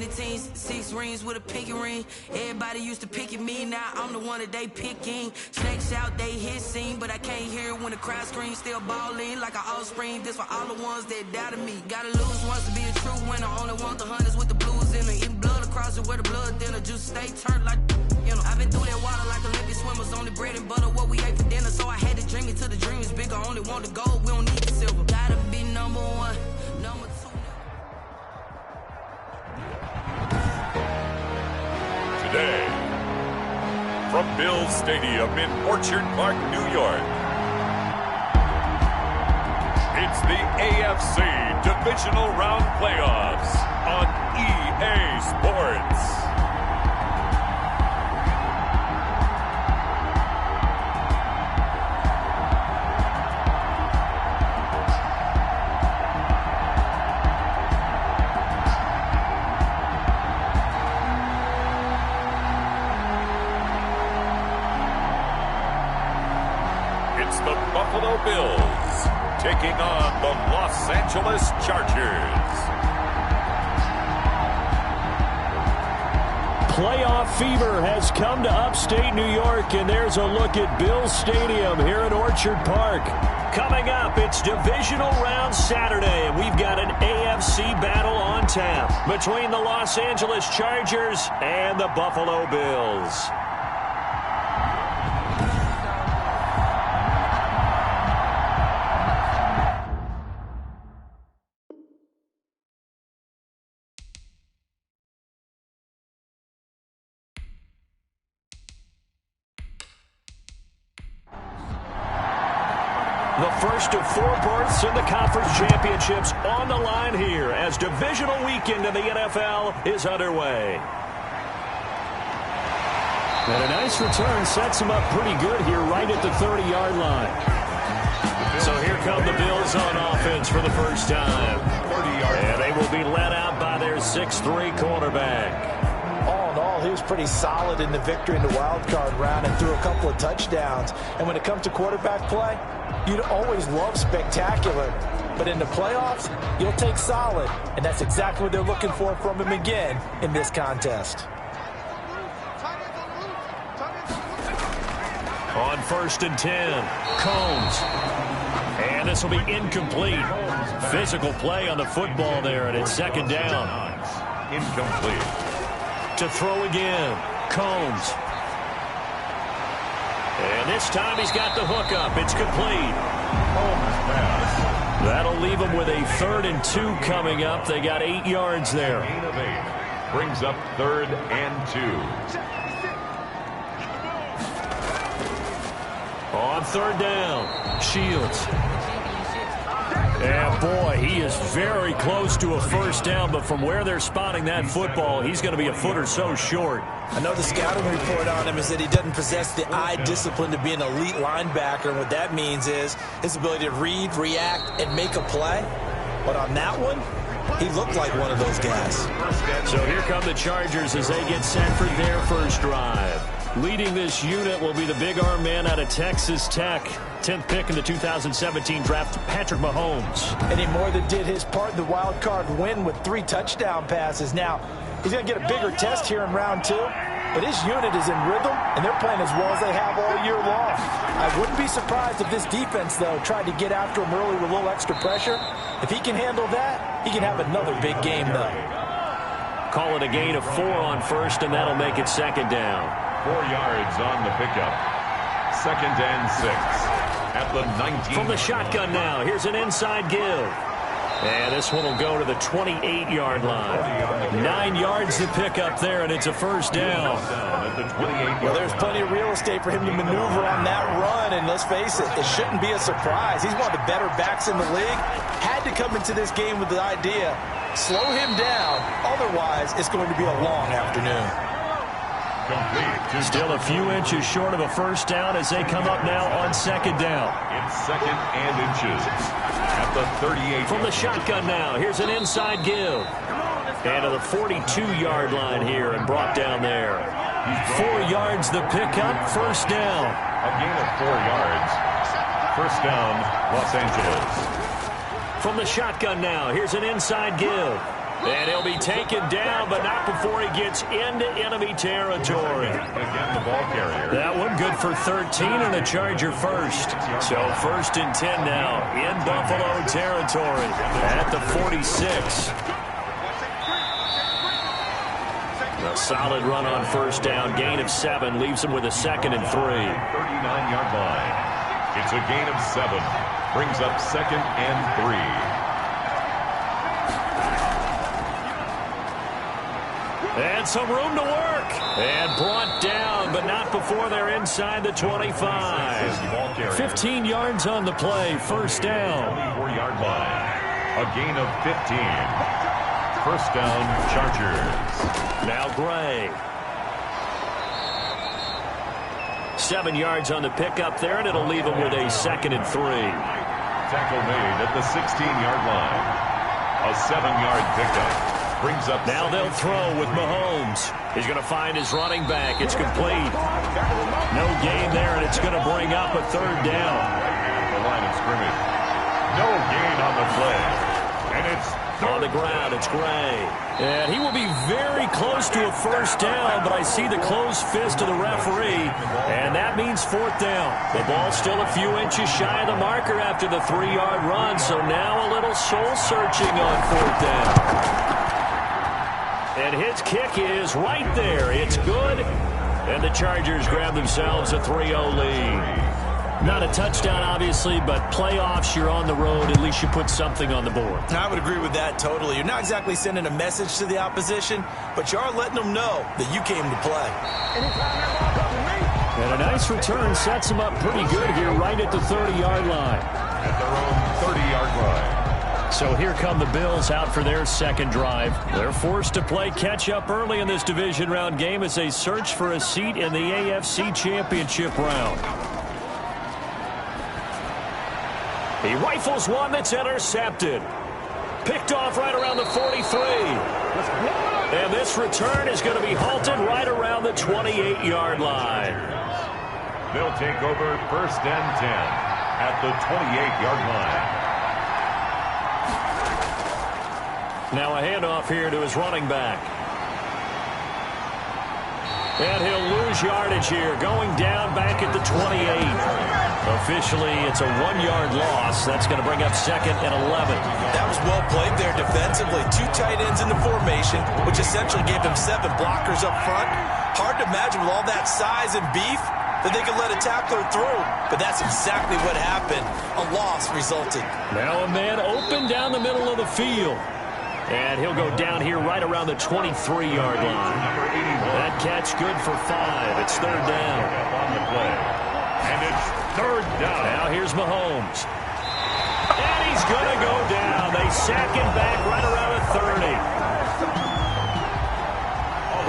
18s, 6 rings with a pinky ring. Everybody used to pick at me, now I'm the one that they picking. Snakes out, they hit scene, but I can't hear it when the crowd screams. Still ballin' like an offspring, this for all the ones that doubted me. Gotta lose once to be a true winner, only want the hunters with the blues in them. Eating blood across it where the blood dinner, just stay turned like, you know. I've been through that water like Olympic swimmers, only bread and butter, what we ate for dinner. So I had to dream it till the dream is bigger, only want the gold, we don't need the silver. Gotta be number one, number two. Today, from Bills Stadium in Orchard Park, New York, it's the AFC Divisional Round Playoffs on EA Sports. The Buffalo Bills taking on the Los Angeles Chargers. Playoff fever has come to upstate New York, and there's a look at Bills Stadium here at Orchard Park. Coming up, it's Divisional Round Saturday, and we've got an AFC battle on tap between the Los Angeles Chargers and the Buffalo Bills. The first of 4 berths in the conference championships on the line here as divisional weekend in the NFL is underway. And a nice return sets him up pretty good here right at the 30-yard line. So here come the Bills on offense for the first time. And they will be led out by their 6'3" quarterback. All in all, he was pretty solid in the victory in the wild card round and threw a couple of touchdowns. And when it comes to quarterback play, you'd always love spectacular, but in the playoffs, you'll take solid, and that's exactly what they're looking for from him again in this contest. On 1st and 10, Combs. And this will be incomplete. Physical play on the football there, and it's 2nd down. Incomplete. To throw again, Combs. And this time he's got the hook up. It's complete. That'll leave him with a 3rd and 2 coming up. They got 8 yards there. Gain of 8 brings up 3rd and 2. On 3rd down, Shields. And boy, he is very close to a 1st down, but from where they're spotting that football, he's going to be a foot or so short. I know the scouting report on him is that he doesn't possess the eye discipline to be an elite linebacker, and what that means is his ability to read, react, and make a play. But on that one, he looked like one of those guys. So here come the Chargers as they get set for their first drive. Leading this unit will be the big arm man out of Texas Tech. 10th pick in the 2017 draft, Patrick Mahomes. And he more than did his part in the wild card win with 3 touchdown passes. Now, he's going to get a bigger test here in round 2, but his unit is in rhythm, and they're playing as well as they have all year long. I wouldn't be surprised if this defense, though, tried to get after him early with a little extra pressure. If he can handle that, he can have another big game, though. Call it a gain of 4 on 1st, and that'll make it 2nd down. 4 yards on the pickup. 2nd and 6 at the 19. From the shotgun now, here's an inside give. And this one will go to the 28-yard line. 9 yards to pick up there, and it's a 1st down. Well, there's plenty of real estate for him to maneuver on that run, and let's face it, it shouldn't be a surprise. He's one of the better backs in the league. Had to come into this game with the idea, slow him down, otherwise it's going to be a long afternoon. Still a few inches short of a 1st down as they come up now on 2nd down. It's 2nd and inches at the 38. From the shotgun now, here's an inside give. And to the 42-yard line here and brought down there. 4 yards the pickup, 1st down. A gain of 4 yards. 1st down, Los Angeles. From the shotgun now, here's an inside give. And he'll be taken down, but not before he gets into enemy territory. Again, the ball carrier. That one good for 13 and a Charger first. So 1st and 10 now in Buffalo territory at the 46. A solid run on 1st down. Gain of 7 leaves him with a 2nd and 3. 39-yard line. It's a gain of 7. Brings up 2nd and 3. And some room to work. And brought down, but not before they're inside the 25. 15 yards on the play. 1st down. 24-yard line. A gain of 15. 1st down, Chargers. Now Gray. 7 yards on the pickup there, and it'll leave him with a 2nd and 3. Tackle made at the 16-yard line. A 7-yard pickup. Brings up. Now they'll throw with Mahomes. He's going to find his running back. It's complete. No gain there, and it's going to bring up a 3rd down. At the line of scrimmage. No gain on the play. And it's on the ground. It's Gray. And he will be very close to a 1st down, but I see the closed fist of the referee, and that means 4th down. The ball's still a few inches shy of the marker after the 3-yard run, so now a little soul-searching on 4th down. And his kick is right there. It's good. And the Chargers grab themselves a 3-0 lead. Not a touchdown, obviously, but playoffs, you're on the road. At least you put something on the board. I would agree with that totally. You're not exactly sending a message to the opposition, but you are letting them know that you came to play. And a nice return sets them up pretty good here right at the 30-yard line. At their own 30-yard line. So here come the Bills out for their 2nd drive. They're forced to play catch-up early in this division round game as they search for a seat in the AFC Championship round. He rifles one that's intercepted. Picked off right around the 43. And this return is going to be halted right around the 28-yard line. They'll take over 1st and 10 at the 28-yard line. Now a handoff here to his running back. And he'll lose yardage here, going down back at the 28. Officially, it's a 1-yard loss. That's going to bring up 2nd and 11. That was well played there defensively. 2 tight ends in the formation, which essentially gave them 7 blockers up front. Hard to imagine with all that size and beef that they could let a tackler through. But that's exactly what happened. A loss resulted. Now a man open down the middle of the field. And he'll go down here right around the 23-yard line. That catch good for 5. It's 3rd down. On the play. And it's 3rd down. Now here's Mahomes. And he's going to go down. They sack him back right around the 30.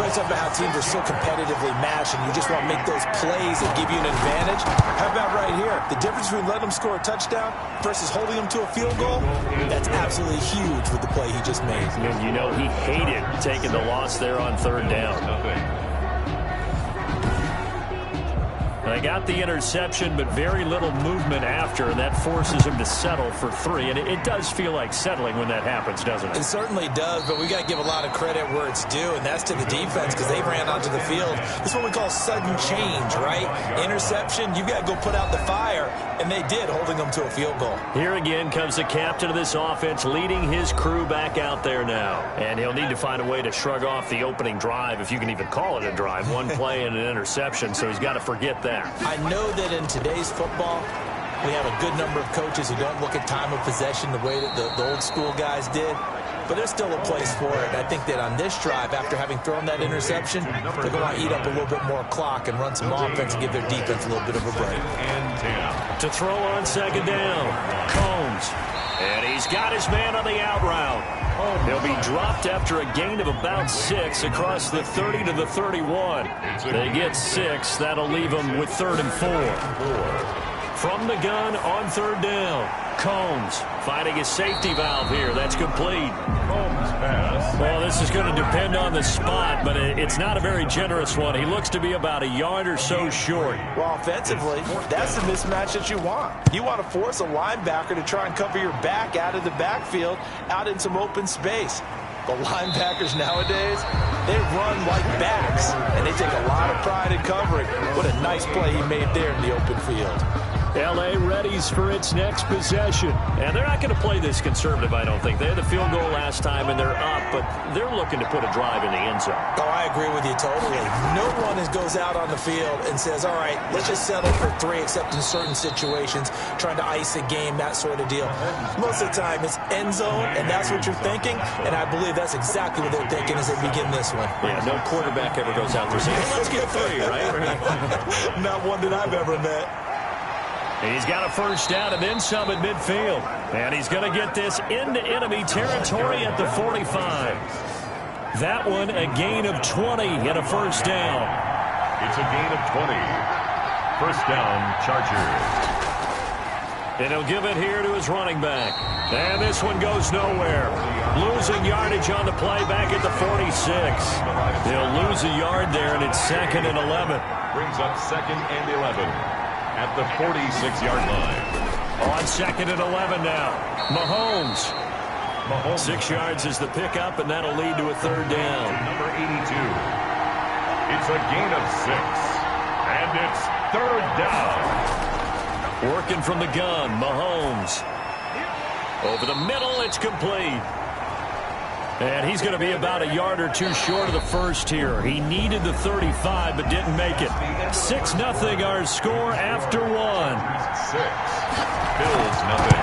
It's about how teams are so competitively matched and you just want to make those plays that give you an advantage. How about right here? The difference between letting them score a touchdown versus holding them to a field goal, that's absolutely huge with the play he just made. And you know he hated taking the loss there on 3rd down. They got the interception, but very little movement after, and that forces him to settle for 3. And it does feel like settling when that happens, doesn't it? It certainly does, but we got to give a lot of credit where it's due, and that's to the defense because they ran onto the field. This is what we call sudden change, right? Interception, you got to go put out the fire, and they did, holding them to a field goal. Here again comes the captain of this offense, leading his crew back out there now. And he'll need to find a way to shrug off the opening drive, if you can even call it a drive. 1 play and an interception, so he's got to forget that. I know that in today's football, we have a good number of coaches who don't look at time of possession the way that the old school guys did, but there's still a place for it. And I think that on this drive, after having thrown that interception, they're going to eat up a little bit more clock and run some offense and give their defense a little bit of a break. To throw on 2nd down, Combs. And he's got his man on the out route. He'll be dropped after a gain of about 6 across the 30 to the 31. They get 6. That'll leave them with 3rd and 4. From the gun on 3rd down, Combs finding his safety valve here. That's complete. Combs pass. Well, this is going to depend on the spot, but it's not a very generous one. He looks to be about a yard or so short. Well, offensively, that's the mismatch that you want. You want to force a linebacker to try and cover your back out of the backfield, out in some open space. But linebackers nowadays, they run like backs, and they take a lot of pride in covering. What a nice play he made there in the open field. L.A. readies for its next possession. And they're not going to play this conservative, I don't think. They had the field goal last time, and they're up, but they're looking to put a drive in the end zone. Oh, I agree with you totally. No one goes out on the field and says, all right, let's just settle for 3, except in certain situations, trying to ice a game, that sort of deal. Most of the time, it's end zone, and that's what you're thinking, and I believe that's exactly what they're thinking as they begin this one. Yeah, no quarterback ever goes out there saying, hey, let's get 3, right? Not one that I've ever met. He's got a first down and then some at midfield. And he's going to get this into enemy territory at the 45. That one a gain of 20 and a first down. It's a gain of 20. First down, Chargers. And he'll give it here to his running back. And this one goes nowhere. Losing yardage on the play back at the 46. They'll lose a yard there, and it's 2nd and 11. Brings up 2nd and 11. At the 46-yard line. On 2nd and 11 now. Mahomes. 6 yards is the pickup, and that'll lead to a 3rd down. Number 82. It's a gain of 6. And it's 3rd down. Working from the gun, Mahomes. Over the middle, it's complete. And he's going to be about a yard or 2 short of the first here. He needed the 35, but didn't make it. 6-0 our score after 1. 6. Bills nothing.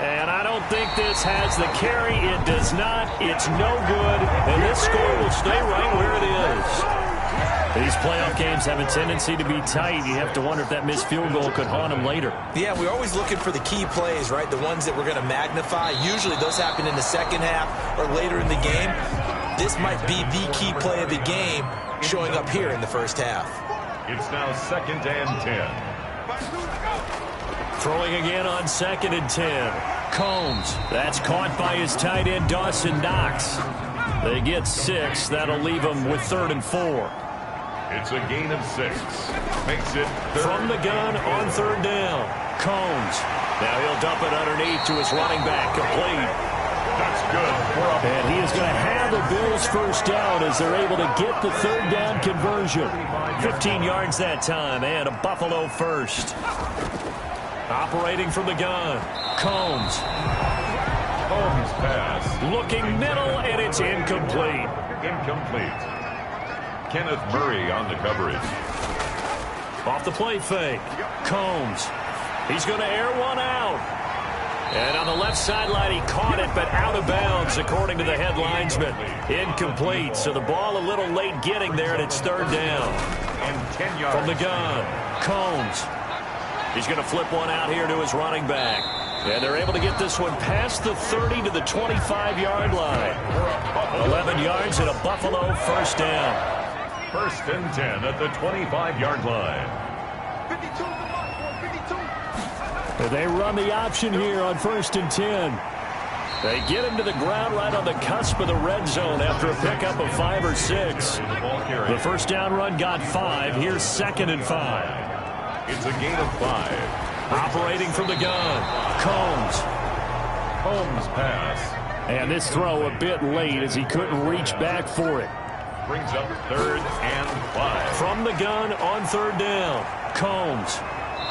And I don't think this has the carry. It does not. It's no good. And this score will stay right where it is. These playoff games have a tendency to be tight. You have to wonder if that missed field goal could haunt him later. Yeah, we're always looking for the key plays, right? The ones that we're going to magnify. Usually those happen in the second half or later in the game. This might be the key play of the game showing up here in the first half. It's now 2nd and 10. Throwing again on 2nd and 10. Combs. That's caught by his tight end, Dawson Knox. They get 6. That'll leave them with 3rd and 4. It's a gain of 6. Makes it 3rd. From the gun on 3rd down. Combs. Now he'll dump it underneath to his running back. Complete. That's good. And he is going to have the Bills first down as they're able to get the 3rd down conversion. 15 yards that time and a Buffalo first. Operating from the gun. Combs. Combs pass. Looking middle, and it's incomplete. Incomplete. Kenneth Murray on the coverage. Off the play fake. Combs. He's going to air one out. And on the left sideline, he caught it, but out of bounds, according to the head linesman. Incomplete. So the ball a little late getting there, and it's 3rd down. And 10 yards. From the gun. Combs. He's going to flip one out here to his running back. And they're able to get this one past the 30 to the 25-yard line. 11 yards and a Buffalo first down. 1st and 10 at the 25-yard line. They run the option here on 1st and 10. They get him to the ground right on the cusp of the red zone after a pickup of 5 or 6. The first down run got 5. Here's 2nd and 5. It's a gain of 5. Operating from the gun. Combs. Combs pass. And this throw a bit late as he couldn't reach back for it. Brings up 3rd and 5. From the gun on 3rd down. Combs.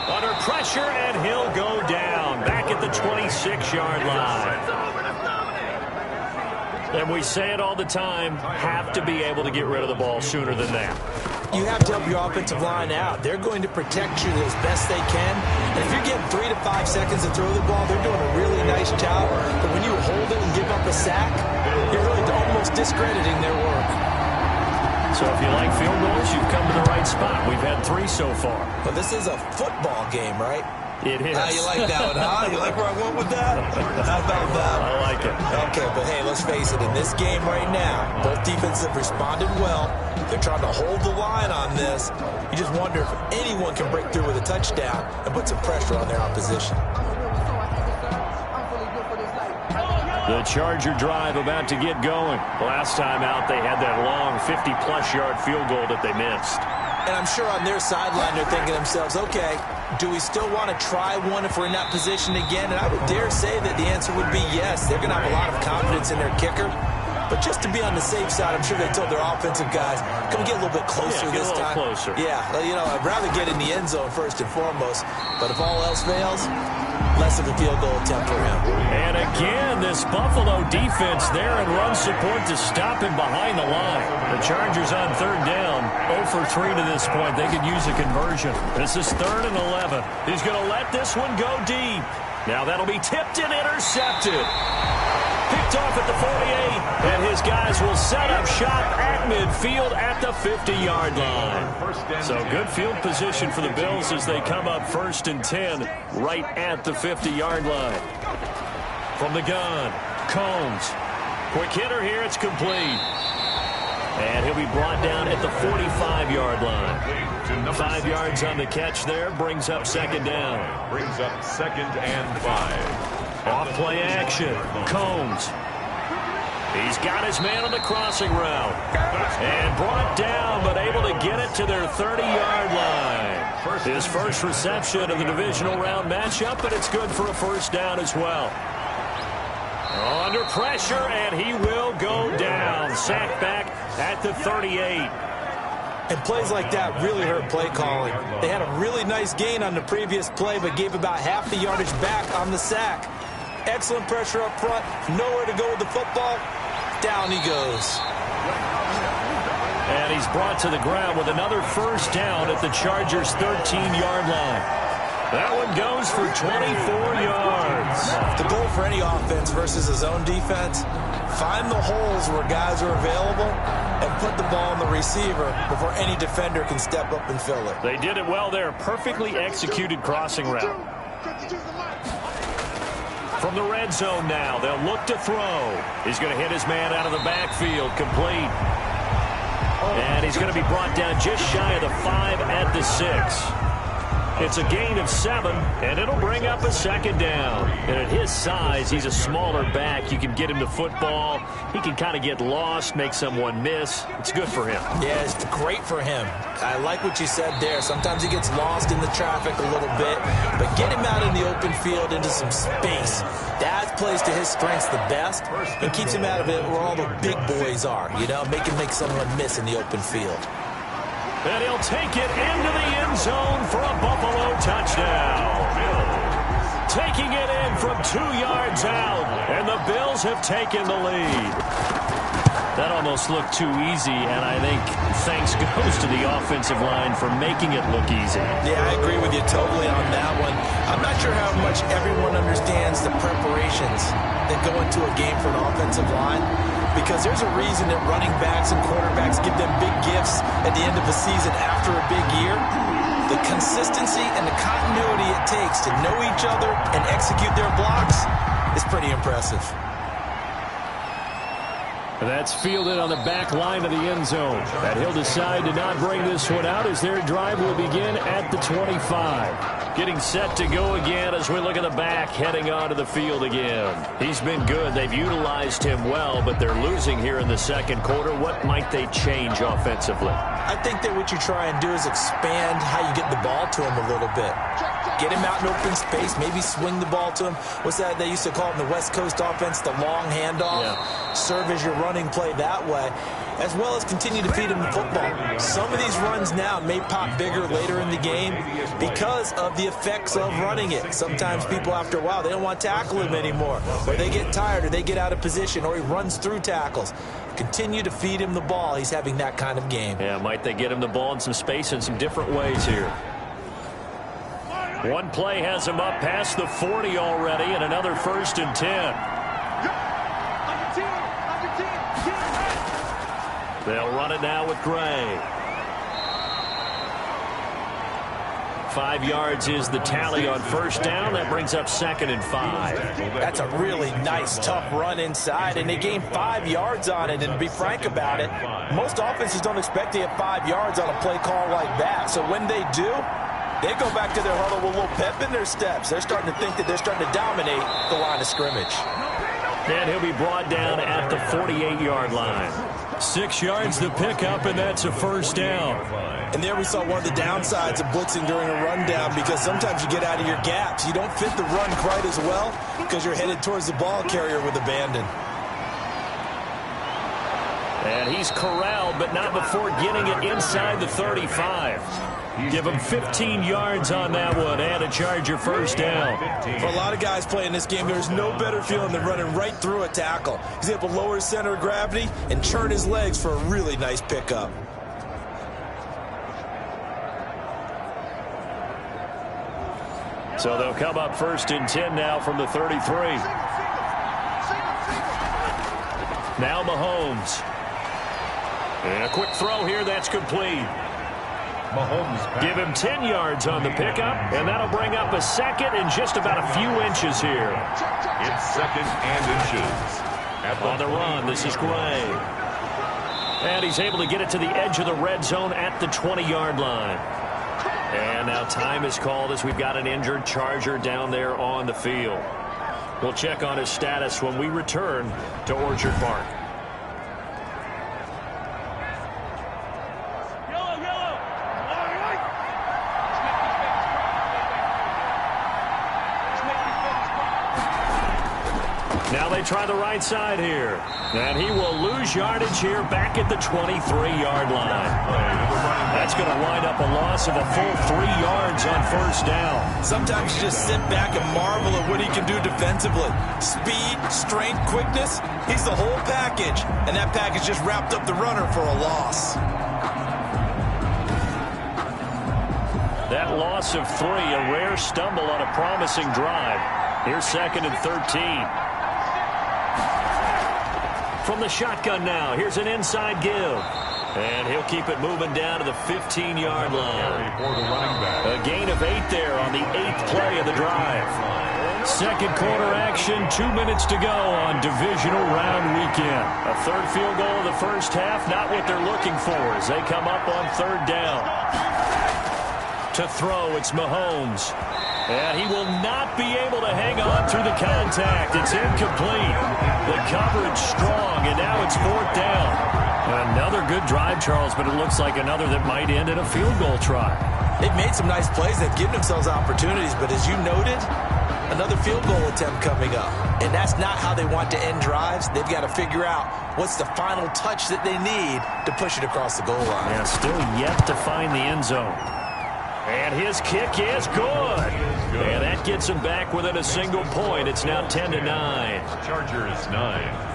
Under pressure, and he'll go down. Back at the 26-yard line. And we say it all the time, have to be able to get rid of the ball sooner than that. You have to help your offensive line out. They're going to protect you as best they can. And if you're getting 3 to 5 seconds to throw the ball, they're doing a really nice job. But when you hold it and give up a sack, you're really almost discrediting their work. So if you like field goals, you've come to the right spot. We've had 3 so far. But this is a football game, right? It is. You like that one, huh? You like where I went with that? How about that? I like it. Okay, but hey, let's face it. In this game right now, both defenses have responded well. They're trying to hold the line on this. You just wonder if anyone can break through with a touchdown and put some pressure on their opposition. The Charger drive about to get going. Last time out, they had that long 50-plus yard field goal that they missed. And I'm sure on their sideline they're thinking to themselves, okay, do we still want to try one if we're in that position again? And I would dare say that the answer would be yes. They're going to have a lot of confidence in their kicker. But just to be on the safe side, I'm sure they told their offensive guys, can we get a little bit closer this time? Closer. Yeah, well, you know, I'd rather get in the end zone first and foremost. But if all else fails, less of a field goal attempt for him. And again, this Buffalo defense there and run support to stop him behind the line. The Chargers on third down, 0 for 3 to this point. They could use a conversion. This is 3rd and 11. He's going to let this one go deep. Now that'll be tipped and intercepted. Picked off at the 48, and his guys will set up shop at midfield at the 50-yard line. So good field position for the Bills as they come up 1st and 10 right at the 50-yard line. From the gun, Combs. Quick hitter here, it's complete. And he'll be brought down at the 45-yard line. 5 yards on the catch there, brings up 2nd down. Brings up 2nd and 5. Off play action. Combs. He's got his man on the crossing route. And brought down, but able to get it to their 30-yard line. His first reception of the divisional round matchup, but it's good for a 1st down as well. Under pressure, and he will go down. Sacked back at the 38. And plays like that really hurt play calling. They had a really nice gain on the previous play, but gave about half the yardage back on the sack. Excellent pressure up front. Nowhere to go with the football. Down he goes. And he's brought to the ground with another 1st down at the Chargers' 13-yard line. That one goes for 24 yards. The goal for any offense versus a zone defense, find the holes where guys are available and put the ball on the receiver before any defender can step up and fill it. They did it well there. Perfectly executed crossing route. From the red zone now, they'll look to throw. He's going to hit his man out of the backfield, complete. And he's going to be brought down just shy of the 5 at the 6. It's a gain of 7, and it'll bring up a 2nd down. And at his size, he's a smaller back. You can get him to football. He can kind of get lost, make someone miss. It's good for him. Yeah, it's great for him. I like what you said there. Sometimes he gets lost in the traffic a little bit, but get him out in the open field into some space. That plays to his strengths the best and keeps him out of it where all the big boys are, you know, make someone miss in the open field. And he'll take it into the end zone for a Buffalo touchdown. Taking it in from 2 yards out, and the Bills have taken the lead. That almost looked too easy, and I think thanks goes to the offensive line for making it look easy. Yeah, I agree with you totally on that one. I'm not sure how much everyone understands the preparations that go into a game for an offensive line, because there's a reason that running backs and quarterbacks give them big gifts at the end of a season after a big year. The consistency and the continuity it takes to know each other and execute their blocks is pretty impressive. That's fielded on the back line of the end zone. And he'll decide to not bring this one out as their drive will begin at the 25. Getting set to go again as we look at the back, heading onto the field again. He's been good. They've utilized him well, but they're losing here in the 2nd quarter. What might they change offensively? I think that what you try and do is expand how you get the ball to him a little bit. Get him out in open space, maybe swing the ball to him. What's that they used to call it in the West Coast offense, the long handoff? Yeah. Serve as your running play that way, as well as continue to feed him the football. Some of these runs now may pop bigger later in the game because of the effects of running it. Sometimes people, after a while, they don't want to tackle him anymore, or they get tired, or they get out of position, or he runs through tackles. Continue to feed him the ball. He's having that kind of game. Yeah, might they get him the ball in some space in some different ways here. One play has him up past the 40 already, and another 1st and 10. They'll run it now with Gray. 5 yards is the tally on 1st down. That brings up 2nd and 5. That's a really nice, tough run inside, and they gained 5 yards on it. And to be frank about it, most offenses don't expect to get 5 yards on a play call like that. So when they do, they go back to their huddle with a little pep in their steps. They're starting to think that they're starting to dominate the line of scrimmage. And he'll be brought down at the 48-yard line. 6 yards the pickup, and that's a first down. And there we saw one of the downsides of blitzing during a rundown, because sometimes you get out of your gaps. You don't fit the run quite as well because you're headed towards the ball carrier with abandon. And he's corralled, but not before getting it inside the 35. Give him 15 yards on that one and a Charger first down. For a lot of guys playing this game, there's no better feeling than running right through a tackle. He's able to lower his center of gravity and turn his legs for a really nice pickup. So they'll come up 1st and 10 now from the 33. Now Mahomes. And a quick throw here, that's complete. Mahomes. Give him 10 yards on the pickup, and that'll bring up a second and just about a few inches here. It's 2nd and inches. On the run, this is Gray. And he's able to get it to the edge of the red zone at the 20-yard line. And now time is called as we've got an injured Charger down there on the field. We'll check on his status when we return to Orchard Park. Now they try the right side here. And he will lose yardage here back at the 23-yard line. That's going to wind up a loss of a full 3 yards on first down. Sometimes you just sit back and marvel at what he can do defensively. Speed, strength, quickness, he's the whole package. And that package just wrapped up the runner for a loss. That loss of 3, a rare stumble on a promising drive. Here's 2nd and 13. From the shotgun now, here's an inside give. And he'll keep it moving down to the 15-yard line. A gain of 8 there on the 8th play of the drive. Second quarter action, 2 minutes to go on divisional round weekend. A third field goal of the first half, not what they're looking for as they come up on 3rd down. To throw, it's Mahomes. And he will not be able to hang on through the contact. It's incomplete. The coverage strong, and now it's 4th down. Another good drive, Charles, but it looks like another that might end in a field goal try. They've made some nice plays. They've given themselves opportunities, but as you noted, another field goal attempt coming up. And that's not how they want to end drives. They've got to figure out what's the final touch that they need to push it across the goal line. Yeah, still yet to find the end zone. And his kick is good. And that gets him back within a single point. It's now 10-9. Chargers 9.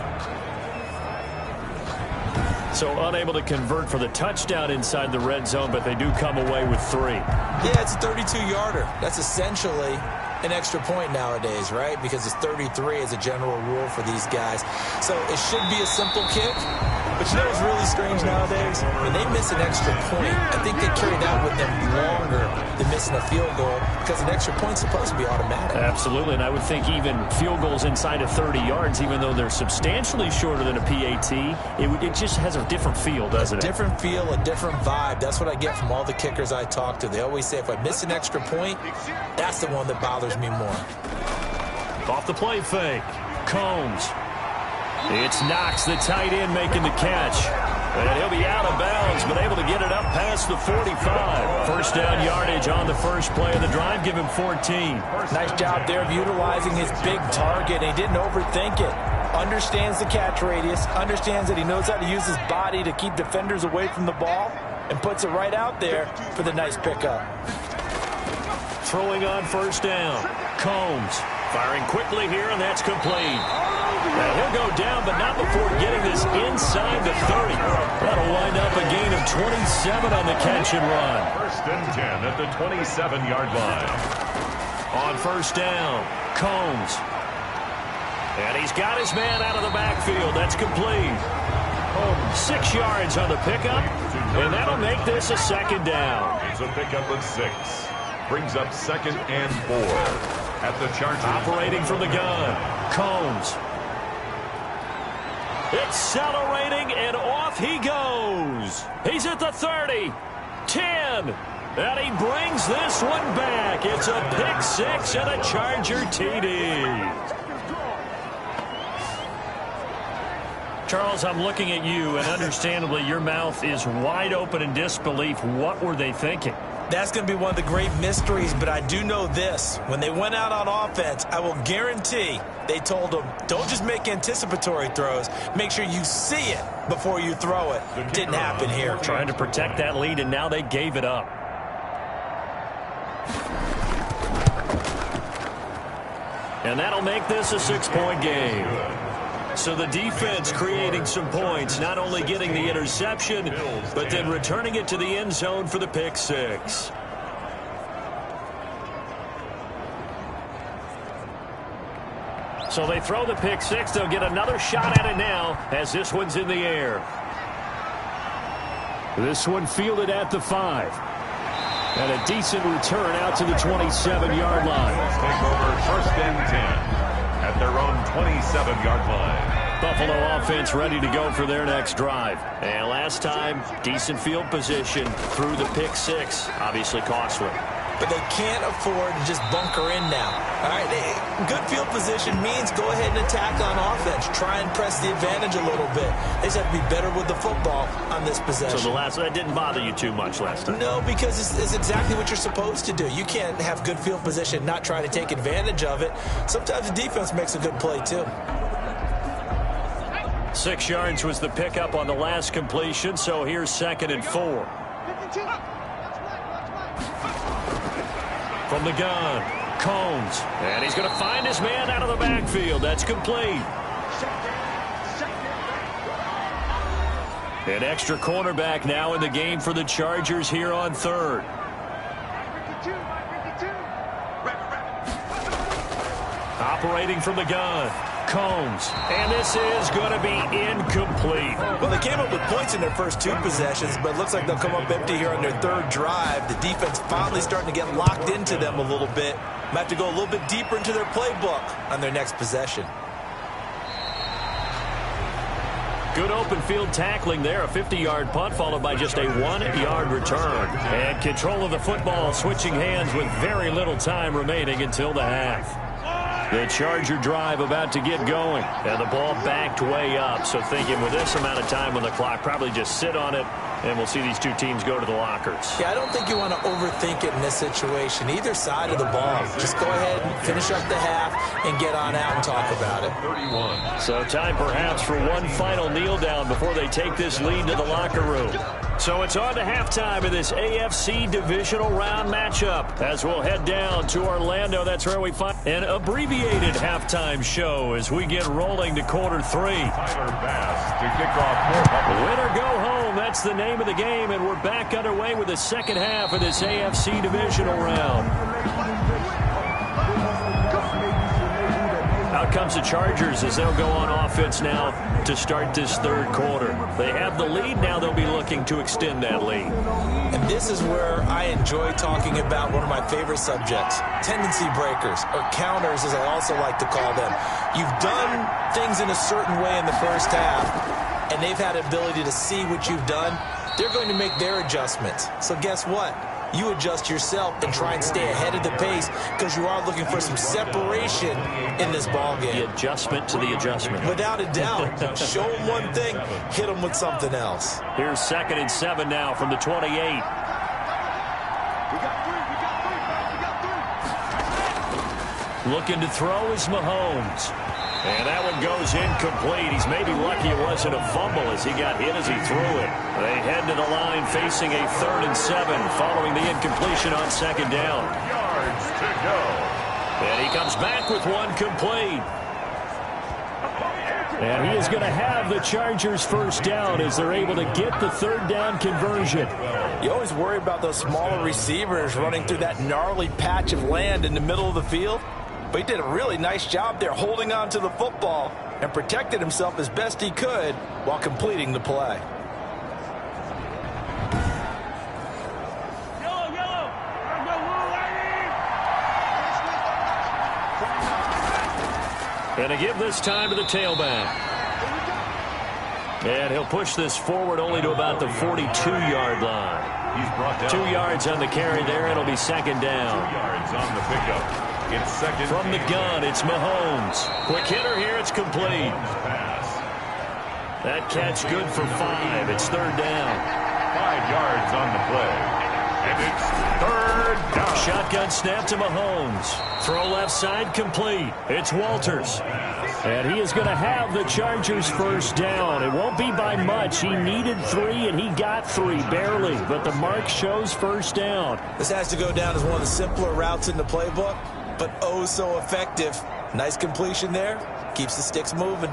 So unable to convert for the touchdown inside the red zone, but they do come away with 3. Yeah, it's a 32-yarder. That's essentially an extra point nowadays, right? Because it's 33 as a general rule for these guys. So it should be a simple kick. But you know what's really strange nowadays? When they miss an extra point, I think they carry that with them longer than missing a field goal because an extra point's supposed to be automatic. Absolutely, and I would think even field goals inside of 30 yards, even though they're substantially shorter than a PAT, it just has a different feel, doesn't it? A different feel, a different vibe. That's what I get from all the kickers I talk to. They always say if I miss an extra point, that's the one that bothers me more. Off the play fake. Combs. It's Knox, the tight end, making the catch. And he'll be out of bounds, but able to get it up past the 45. First down yardage on the first play of the drive. Give him 14. Nice job there of utilizing his big target. He didn't overthink it. Understands the catch radius. Understands that he knows how to use his body to keep defenders away from the ball. And puts it right out there for the nice pickup. Throwing on first down. Combs firing quickly here, and that's complete. Now he'll go down, but not before getting this inside the 30. That'll wind up a gain of 27 on the catch and run. 1st and 10 at the 27-yard line. On first down, Combs. And he's got his man out of the backfield. That's complete. 6 yards on the pickup, and that'll make this a 2nd down. It's a pickup of 6. Brings up 2nd and 4 at the Chargers. Operating from the gun, Combs. Accelerating, and off he goes. He's at the 30, 10, and he brings this one back. It's a pick 6 and a Charger TD. Charles, I'm looking at you, and understandably, your mouth is wide open in disbelief. What were they thinking? That's going to be one of the great mysteries, but I do know this. When they went out on offense, I will guarantee they told them, don't just make anticipatory throws. Make sure you see it before you throw it. Didn't happen here. Trying to protect that lead, and now they gave it up. And that'll make this a 6-point game. So the defense creating some points, not only getting the interception, but then returning it to the end zone for the pick six. So they throw the pick six. They'll get another shot at it now as this one's in the air. This one fielded at the 5. And a decent return out to the 27-yard line. Take over first and 10 at their own 27-yard line. Buffalo offense ready to go for their next drive. And last time, decent field position through the pick six. Obviously costly. But they can't afford to just bunker in now. All right, good field position means go ahead and attack on offense. Try and press the advantage a little bit. They just have to be better with the football on this possession. So that didn't bother you too much last time? No, because it's exactly what you're supposed to do. You can't have good field position and not try to take advantage of it. Sometimes the defense makes a good play, too. 6 yards was the pickup on the last completion, so here's 2nd and 4. From the gun, Combs. And he's going to find his man out of the backfield. That's complete. An extra cornerback now in the game for the Chargers here on 3rd. Operating from the gun, Combs. And this is going to be incomplete. Well, they came up with points in their first 2 possessions, but it looks like they'll come up empty here on their 3rd drive. The defense finally starting to get locked into them a little bit. Might have to go a little bit deeper into their playbook on their next possession. Good open field tackling there. A 50-yard punt followed by just a 1-yard return. And control of the football switching hands with very little time remaining until the half. The Charger drive about to get going. And the ball backed way up. So thinking with this amount of time on the clock, probably just sit on it, and we'll see these 2 teams go to the lockers. Yeah, I don't think you want to overthink it in this situation. Either side of the ball. Just go ahead and finish up the half and get on out and talk about it. So time perhaps for one final kneel down before they take this lead to the locker room. So it's on to halftime of this AFC divisional round matchup as we'll head down to Orlando. That's where we find an abbreviated halftime show as we get rolling to quarter 3. Tyler Bass to kick off. Win or go home, that's the name of the game, and we're back underway with the second half of this AFC divisional round. Out comes the Chargers as they'll go on offense now to start this 3rd quarter. They have the lead. Now they'll be looking to extend that lead. And this is where I enjoy talking about one of my favorite subjects, tendency breakers, or counters as I also like to call them. You've done things in a certain way in the first half, and they've had the ability to see what you've done. They're going to make their adjustments. So guess what? You adjust yourself and try and stay ahead of the pace because you are looking for some separation in this ball game. The adjustment to the adjustment. Without a doubt. Show them one thing, hit them with something else. Here's 2nd and 7 now from the 28. Looking to throw is Mahomes. And that one goes incomplete. He's maybe lucky it wasn't a fumble as he got hit as he threw it. They head to the line facing a 3rd and 7 following the incompletion on 2nd down. Yards to go. And he comes back with one complete. And he is going to have the Chargers first down as they're able to get the 3rd down conversion. You always worry about those smaller receivers running through that gnarly patch of land in the middle of the field. But he did a really nice job there holding on to the football and protected himself as best he could while completing the play. And to give this time to the tailback. And he'll push this forward only to about the 42-yard line. He's brought down 2 yards on the carry there. It'll be 2nd down. 2 yards on the pickup. It's 2nd. From the gun, it's Mahomes. Quick hitter here, it's complete. That catch good for 5. It's third down. 5 yards on the play. And it's third down. Shotgun snap to Mahomes. Throw left side complete. It's Walters. And he is going to have the Chargers first down. It won't be by much. He needed 3, and he got 3, barely. But the mark shows first down. This has to go down as one of the simpler routes in the playbook, but oh so effective. Nice completion there. Keeps the sticks moving.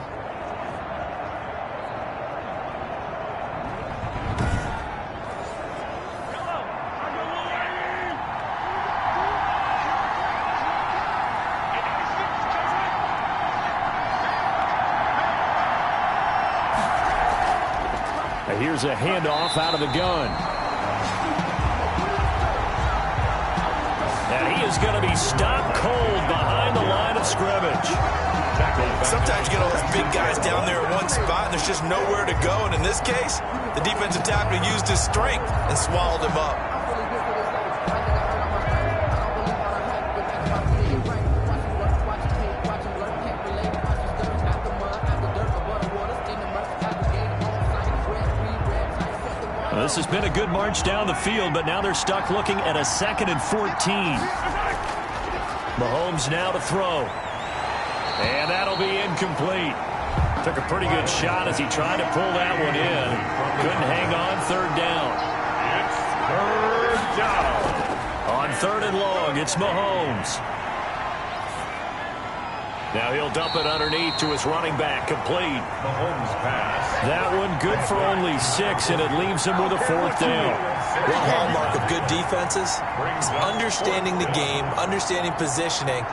Here's a handoff out of the gun. And he is going to be stopped cold behind the line of scrimmage. Sometimes you get all those big guys down there in one spot, and there's just nowhere to go. And in this case, the defensive tackle used his strength and swallowed him up. This has been a good march down the field, but now they're stuck looking at a 2nd and 14. Mahomes now to throw. And that'll be incomplete. Took a pretty good shot as he tried to pull that one in. Couldn't hang on. Third down. It's third down. On 3rd and long, it's Mahomes. Now he'll dump it underneath to his running back. Complete. Mahomes pass. That one good for only 6, and it leaves him with a 4th down. One hallmark of good defenses is understanding the game, understanding positioning,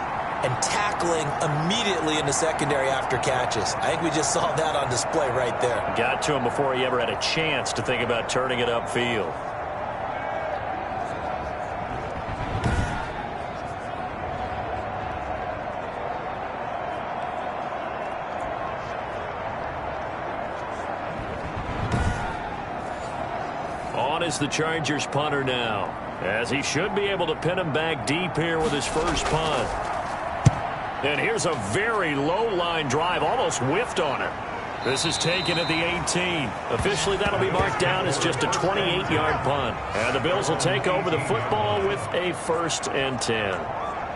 and tackling immediately in the secondary after catches. I think we just saw that on display right there. Got to him before he ever had a chance to think about turning it upfield. On is the Chargers punter now, as he should be able to pin him back deep here with his first punt. And here's a very low-line drive, almost whiffed on it. This is taken at the 18. Officially, that'll be marked down as just a 28-yard punt. And the Bills will take over the football with a 1st and 10.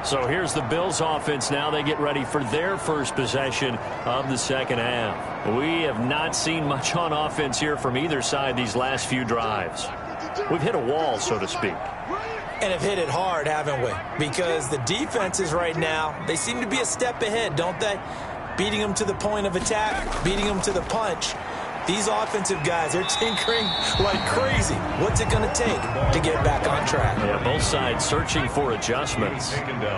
So here's the Bills offense now. They get ready for their first possession of the second half. We have not seen much on offense here from either side these last few drives. We've hit a wall, so to speak. And have hit it hard, haven't we? Because the defenses right now, they seem to be a step ahead, don't they? Beating them to the point of attack, beating them to the punch. These offensive guys, they're tinkering like crazy. What's it going to take to get back on track? Yeah, both sides searching for adjustments.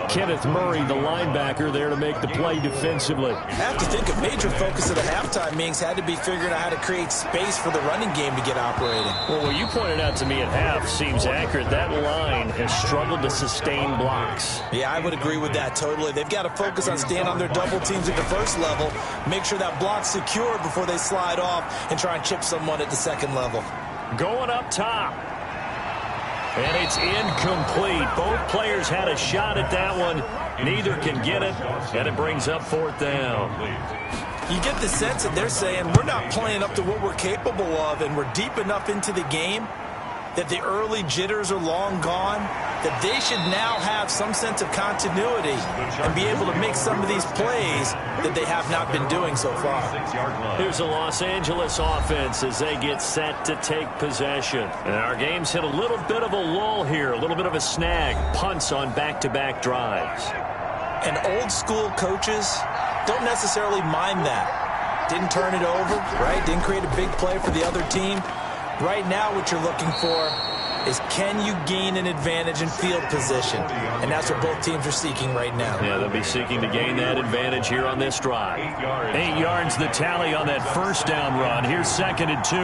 Kenneth Murray, the linebacker, there to make the play defensively. I have to think a major focus of the halftime meetings had to be figuring out how to create space for the running game to get operating. Well, what you pointed out to me at half seems accurate. That line has struggled to sustain blocks. Yeah, I would agree with that totally. They've got to focus on staying on their double teams at the first level, make sure that block's secure before they slide off and try and chip someone at the second level. Going up top. And it's incomplete. Both players had a shot at that one. Neither can get it, and it brings up 4th down. You get the sense that they're saying we're not playing up to what we're capable of, and we're deep enough into the game that the early jitters are long gone, that they should now have some sense of continuity and be able to make some of these plays that they have not been doing so far. Here's the Los Angeles offense as they get set to take possession. And our game's hit a little bit of a lull here, a little bit of a snag. Punts on back-to-back drives. And old-school coaches don't necessarily mind that. Didn't turn it over, right? Didn't create a big play for the other team. Right now what you're looking for is can you gain an advantage in field position? And that's what both teams are seeking right now. Yeah, they'll be seeking to gain that advantage here on this drive. 8 yards the tally on that first down run. Here's 2nd and 2.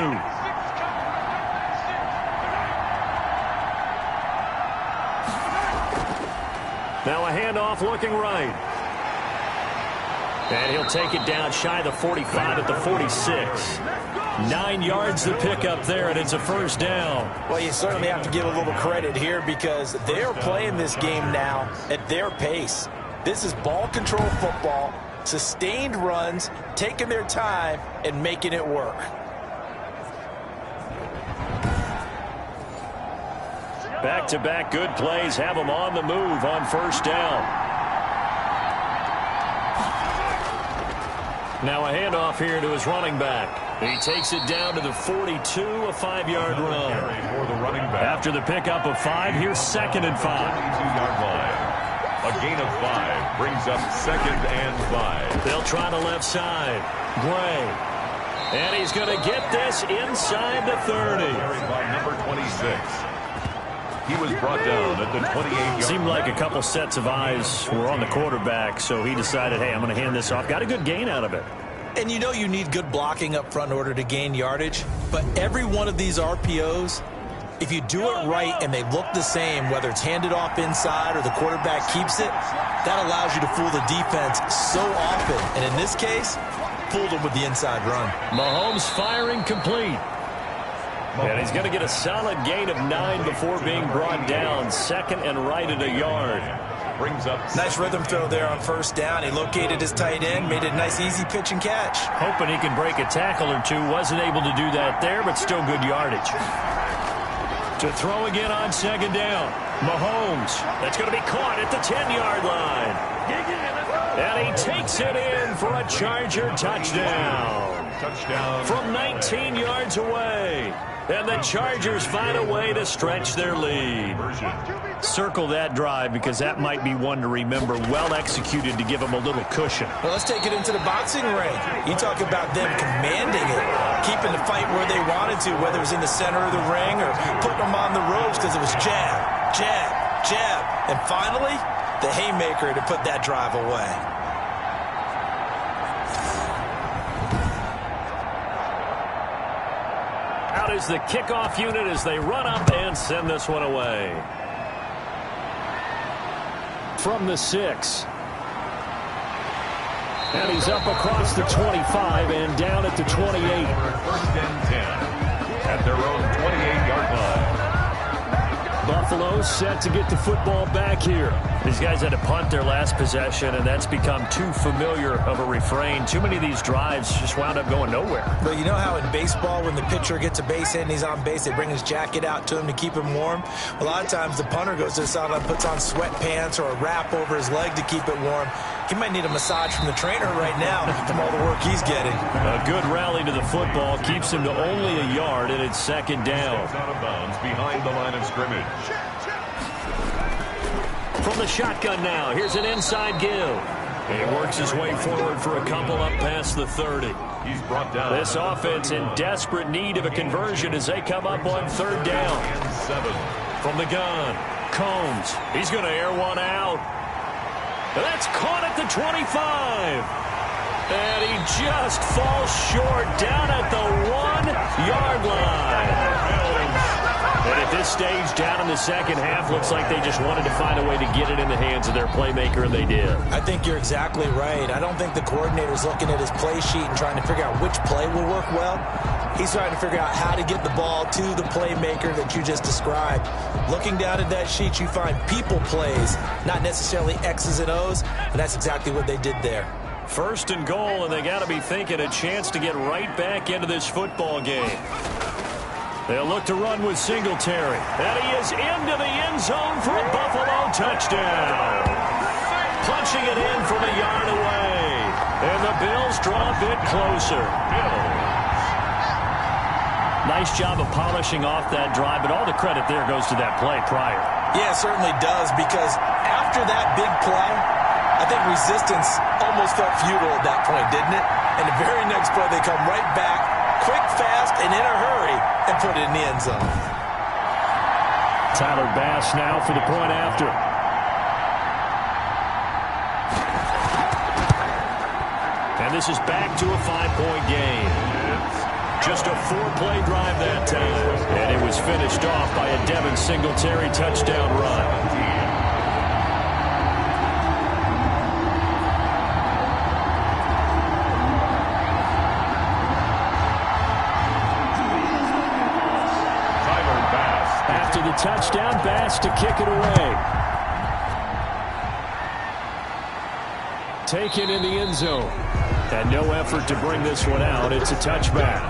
Now a handoff looking right. And he'll take it down shy of the 45 at the 46. 9 yards to pick up there, and it's a first down. Well, you certainly have to give a little credit here because they're playing this game now at their pace. This is ball control football. Sustained runs, taking their time, and making it work. Back-to-back good plays have them on the move on first down. Now a handoff here to his running back. He takes it down to the 42, a 5-yard run. After the pickup of 5, here's 2nd and 5. 22-yard line. A gain of 5 brings up 2nd and 5. They'll try the left side. Gray. And he's going to get this inside the 30. By number 26. He was brought down at the 28-yard. Seemed like a couple sets of eyes were on the quarterback, so he decided, hey, I'm going to hand this off. Got a good gain out of it. And you know you need good blocking up front in order to gain yardage, but every one of these RPOs, if you do it right and they look the same, whether it's handed off inside or the quarterback keeps it, that allows you to fool the defense so often. And in this case, fooled them with the inside run. Mahomes firing complete. And he's going to get a solid gain of 9 before being brought down. 2nd and right at a yard. Brings up nice rhythm throw there on first down. He located his tight end, made a nice easy pitch and catch. Hoping he can break a tackle or two. Wasn't able to do that there, but still good yardage. To throw again on 2nd down. Mahomes. That's going to be caught at the 10-yard line. And he takes it in for a Charger touchdown. touchdown. From 19 yards away. And the Chargers find a way to stretch their lead. Circle that drive because that might be one to remember. Well executed to give them a little cushion. Well, let's take it into the boxing ring. You talk about them commanding it, keeping the fight where they wanted to, whether it was in the center of the ring or putting them on the ropes because it was jab, jab, jab. And finally, the haymaker to put that drive away. Out is the kickoff unit as they run up and send this one away. From the 6. And he's up across the 25 and down at the 28. 1st and 10 at their own 28-yard line. Buffalo set to get the football back here. These guys had to punt their last possession, and that's become too familiar of a refrain. Too many of these drives just wound up going nowhere. But you know how in baseball, when the pitcher gets a base hit and he's on base, they bring his jacket out to him to keep him warm? A lot of times the punter goes to the sideline, puts on sweatpants or a wrap over his leg to keep it warm. He might need a massage from the trainer right now from all the work he's getting. A good rally to the football keeps him to only a yard, and it's 2nd down. Out of bounds behind the line of scrimmage. From the shotgun now, here's an inside give. He works his way forward for a couple up past the 30. He's brought down. This offense in desperate need of a conversion as they come up on 3rd down. And 7. From the gun, Combs. He's going to air one out. That's caught at the 25. And he just falls short down at the 1-yard line. And at this stage, down in the second half, looks like they just wanted to find a way to get it in the hands of their playmaker, and they did. I think you're exactly right. I don't think the coordinator's looking at his play sheet and trying to figure out which play will work well. He's trying to figure out how to get the ball to the playmaker that you just described. Looking down at that sheet, you find people plays, not necessarily X's and O's, and that's exactly what they did there. 1st and goal, and they got to be thinking a chance to get right back into this football game. They'll look to run with Singletary. And he is into the end zone for a Buffalo touchdown. Punching it in from a yard away. And the Bills draw a bit closer. Nice job of polishing off that drive, but all the credit there goes to that play prior. Yeah, it certainly does, because after that big play, I think resistance almost felt futile at that point, didn't it? And the very next play, they come right back, quick, fast, and in a hurry, and put it in the end zone. Tyler Bass now for the point after. And this is back to a 5-point game. Just a 4-play drive that time. And it was finished off by a Devin Singletary touchdown run. After the touchdown, Bass to kick it away. taken in the end zone. And no effort to bring this one out. It's a touchback.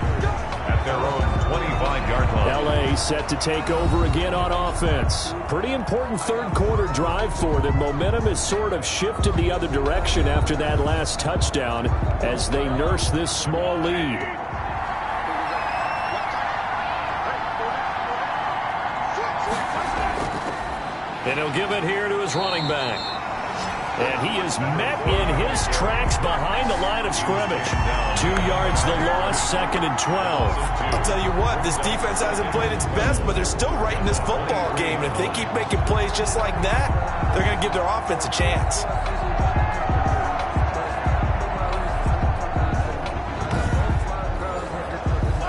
At their own 25-yard line. LA set to take over again on offense. Pretty important third quarter drive for them. Momentum has sort of shifted the other direction after that last touchdown as they nurse this small lead. And he'll give it here to his running back. And he is met in his tracks behind the line of scrimmage. 2 yards the loss, 2nd and 12. I'll tell you what, this defense hasn't played its best, but they're still right in this football game. And if they keep making plays just like that, they're going to give their offense a chance.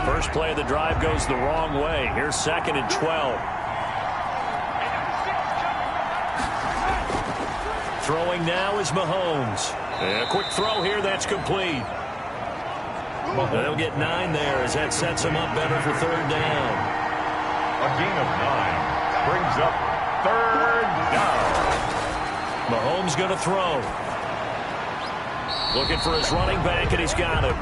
First play of the drive goes the wrong way. Here's 2nd and 12. Throwing now is Mahomes. A quick throw here, that's complete. They'll get 9 there as that sets them up better for third down. A gain of 9 brings up third down. Mahomes going to throw. Looking for his running back, and he's got him.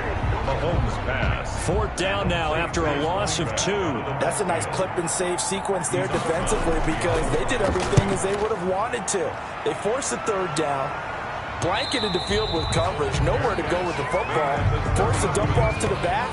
Mahomes pass. 4th down now after a loss of 2. That's a nice clip and save sequence there defensively because they did everything as they would have wanted to. They forced the third down, blanketed the field with coverage, nowhere to go with the football, forced the dump off to the back,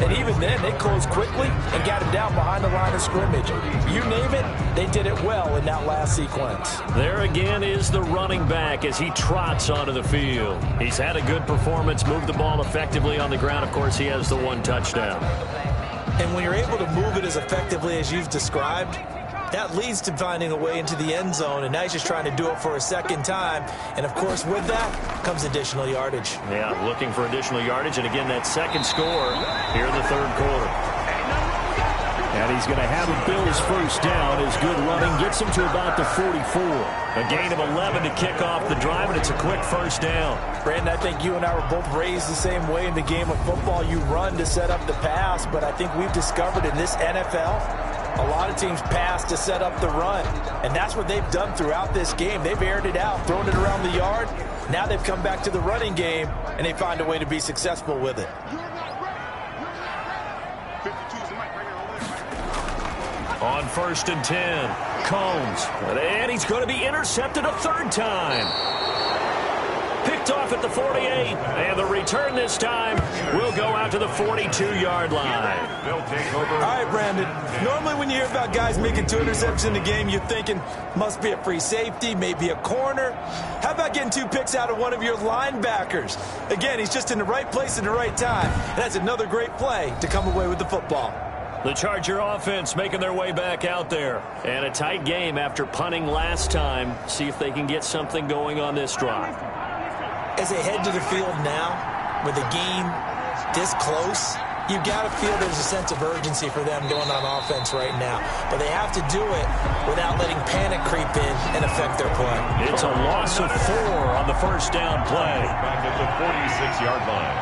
and even then they closed quickly and got him down behind the line of scrimmage. You name it, they did it well in that last sequence. There again is the running back as he trots onto the field. He's had a good performance, moved the ball effectively on the ground. Of course, he has the 1 touchdown. And when you're able to move it as effectively as you've described, that leads to finding a way into the end zone, and now he's just trying to do it for a second time. And, of course, with that comes additional yardage. Yeah, looking for additional yardage, and again, that second score here in the third quarter. And he's going to have a Bills first down. His good running gets him to about the 44. A gain of 11 to kick off the drive, and it's a quick first down. Brandon, I think you and I were both raised the same way in the game of football. You run to set up the pass, but I think we've discovered in this NFL, a lot of teams pass to set up the run, and that's what they've done throughout this game. They've aired it out, thrown it around the yard. Now they've come back to the running game, and they find a way to be successful with it. On 1st and 10, Combs, and he's going to be intercepted a third time. Picked off at the 48, and the return this time will go out to the 42-yard line. They'll take over. All right, Brandon. Normally when you hear about guys making 2 interceptions in the game, you're thinking must be a free safety, maybe a corner. How about getting 2 picks out of one of your linebackers? Again, he's just in the right place at the right time. And that's another great play to come away with the football. The Charger offense making their way back out there. And a tight game after punting last time. See if they can get something going on this drive. As they head to the field now, with the game this close, you've got to feel there's a sense of urgency for them going on offense right now. But they have to do it without letting panic creep in and affect their play. It's a loss of 4 on the first down play. Back at the 46-yard line.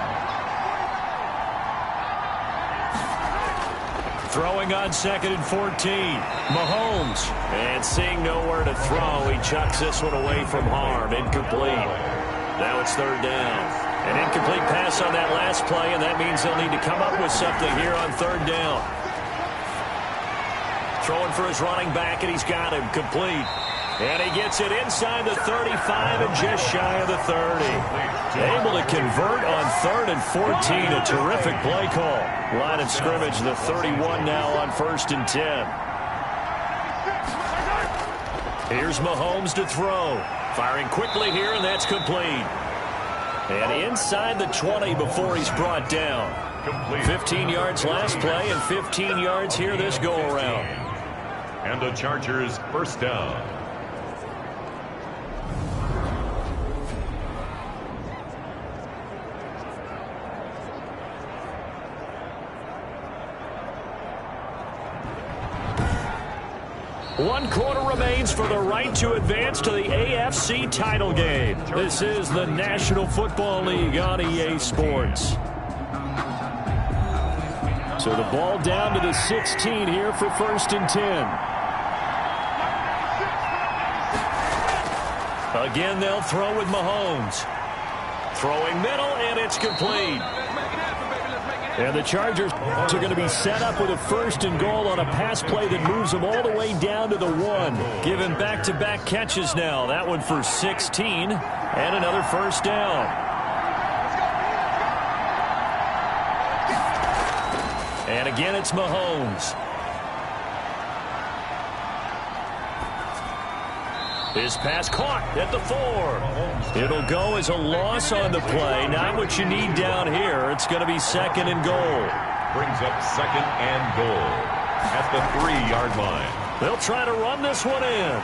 Throwing on 2nd and 14. Mahomes. And seeing nowhere to throw, he chucks this one away from harm. Incomplete. Now it's third down. An incomplete pass on that last play, and that means they'll need to come up with something here on third down. Throwing for his running back, and he's got him complete. And he gets it inside the 35 and just shy of the 30. Able to convert on 3rd and 14. A terrific play call. Line of scrimmage, the 31 now on 1st and 10. Here's Mahomes to throw. Firing quickly here, and that's complete. And inside the 20 before he's brought down. 15 yards last play and 15 yards here this go-around. And the Chargers first down. One quarter remains for the right to advance to the AFC title game. This is the National Football League on EA Sports. So the ball down to the 16 here for 1st and 10. Again, they'll throw with Mahomes. Throwing middle, and it's complete. And the Chargers are going to be set up with a 1st and goal on a pass play that moves them all the way down to the 1. Given back-to-back catches now. That one for 16 and another 1st down. And again, it's Mahomes. His pass caught at the 4. It'll go as a loss on the play. Not what you need down here. It's going to be 2nd and goal. Brings up 2nd and goal at the 3-yard line. They'll try to run this one in.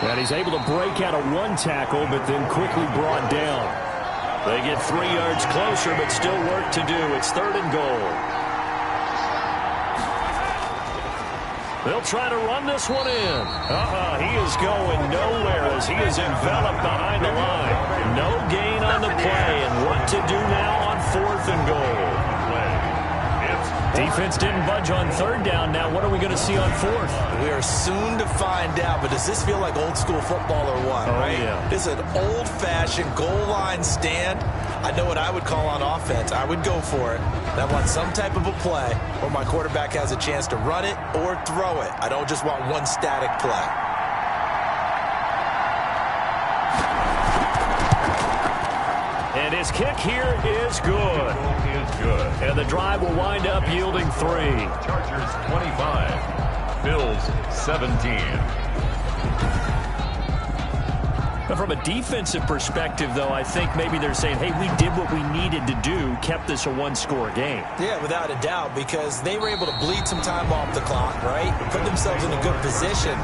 And he's able to break out of 1 tackle, but then quickly brought down. They get 3 yards closer, but still work to do. It's 3rd and goal. They'll try to run this one in. He is going nowhere as he is enveloped behind the line. No gain on the play, and what to do now on 4th and goal. Defense didn't budge on 3rd down. Now what are we going to see on 4th? We are soon to find out, but does this feel like old school football or what? Right? Yeah. This is an old-fashioned goal line stand. I know what I would call on offense. I would go for it. I want some type of a play where my quarterback has a chance to run it or throw it. I don't just want one static play. And his kick here is good. And the drive will wind up yielding 3. Chargers 25, Bills 17. But from a defensive perspective, though, I think maybe they're saying, hey, we did what we needed to do, kept this a 1-score game. Yeah, without a doubt, because they were able to bleed some time off the clock, right? Put themselves in a good position,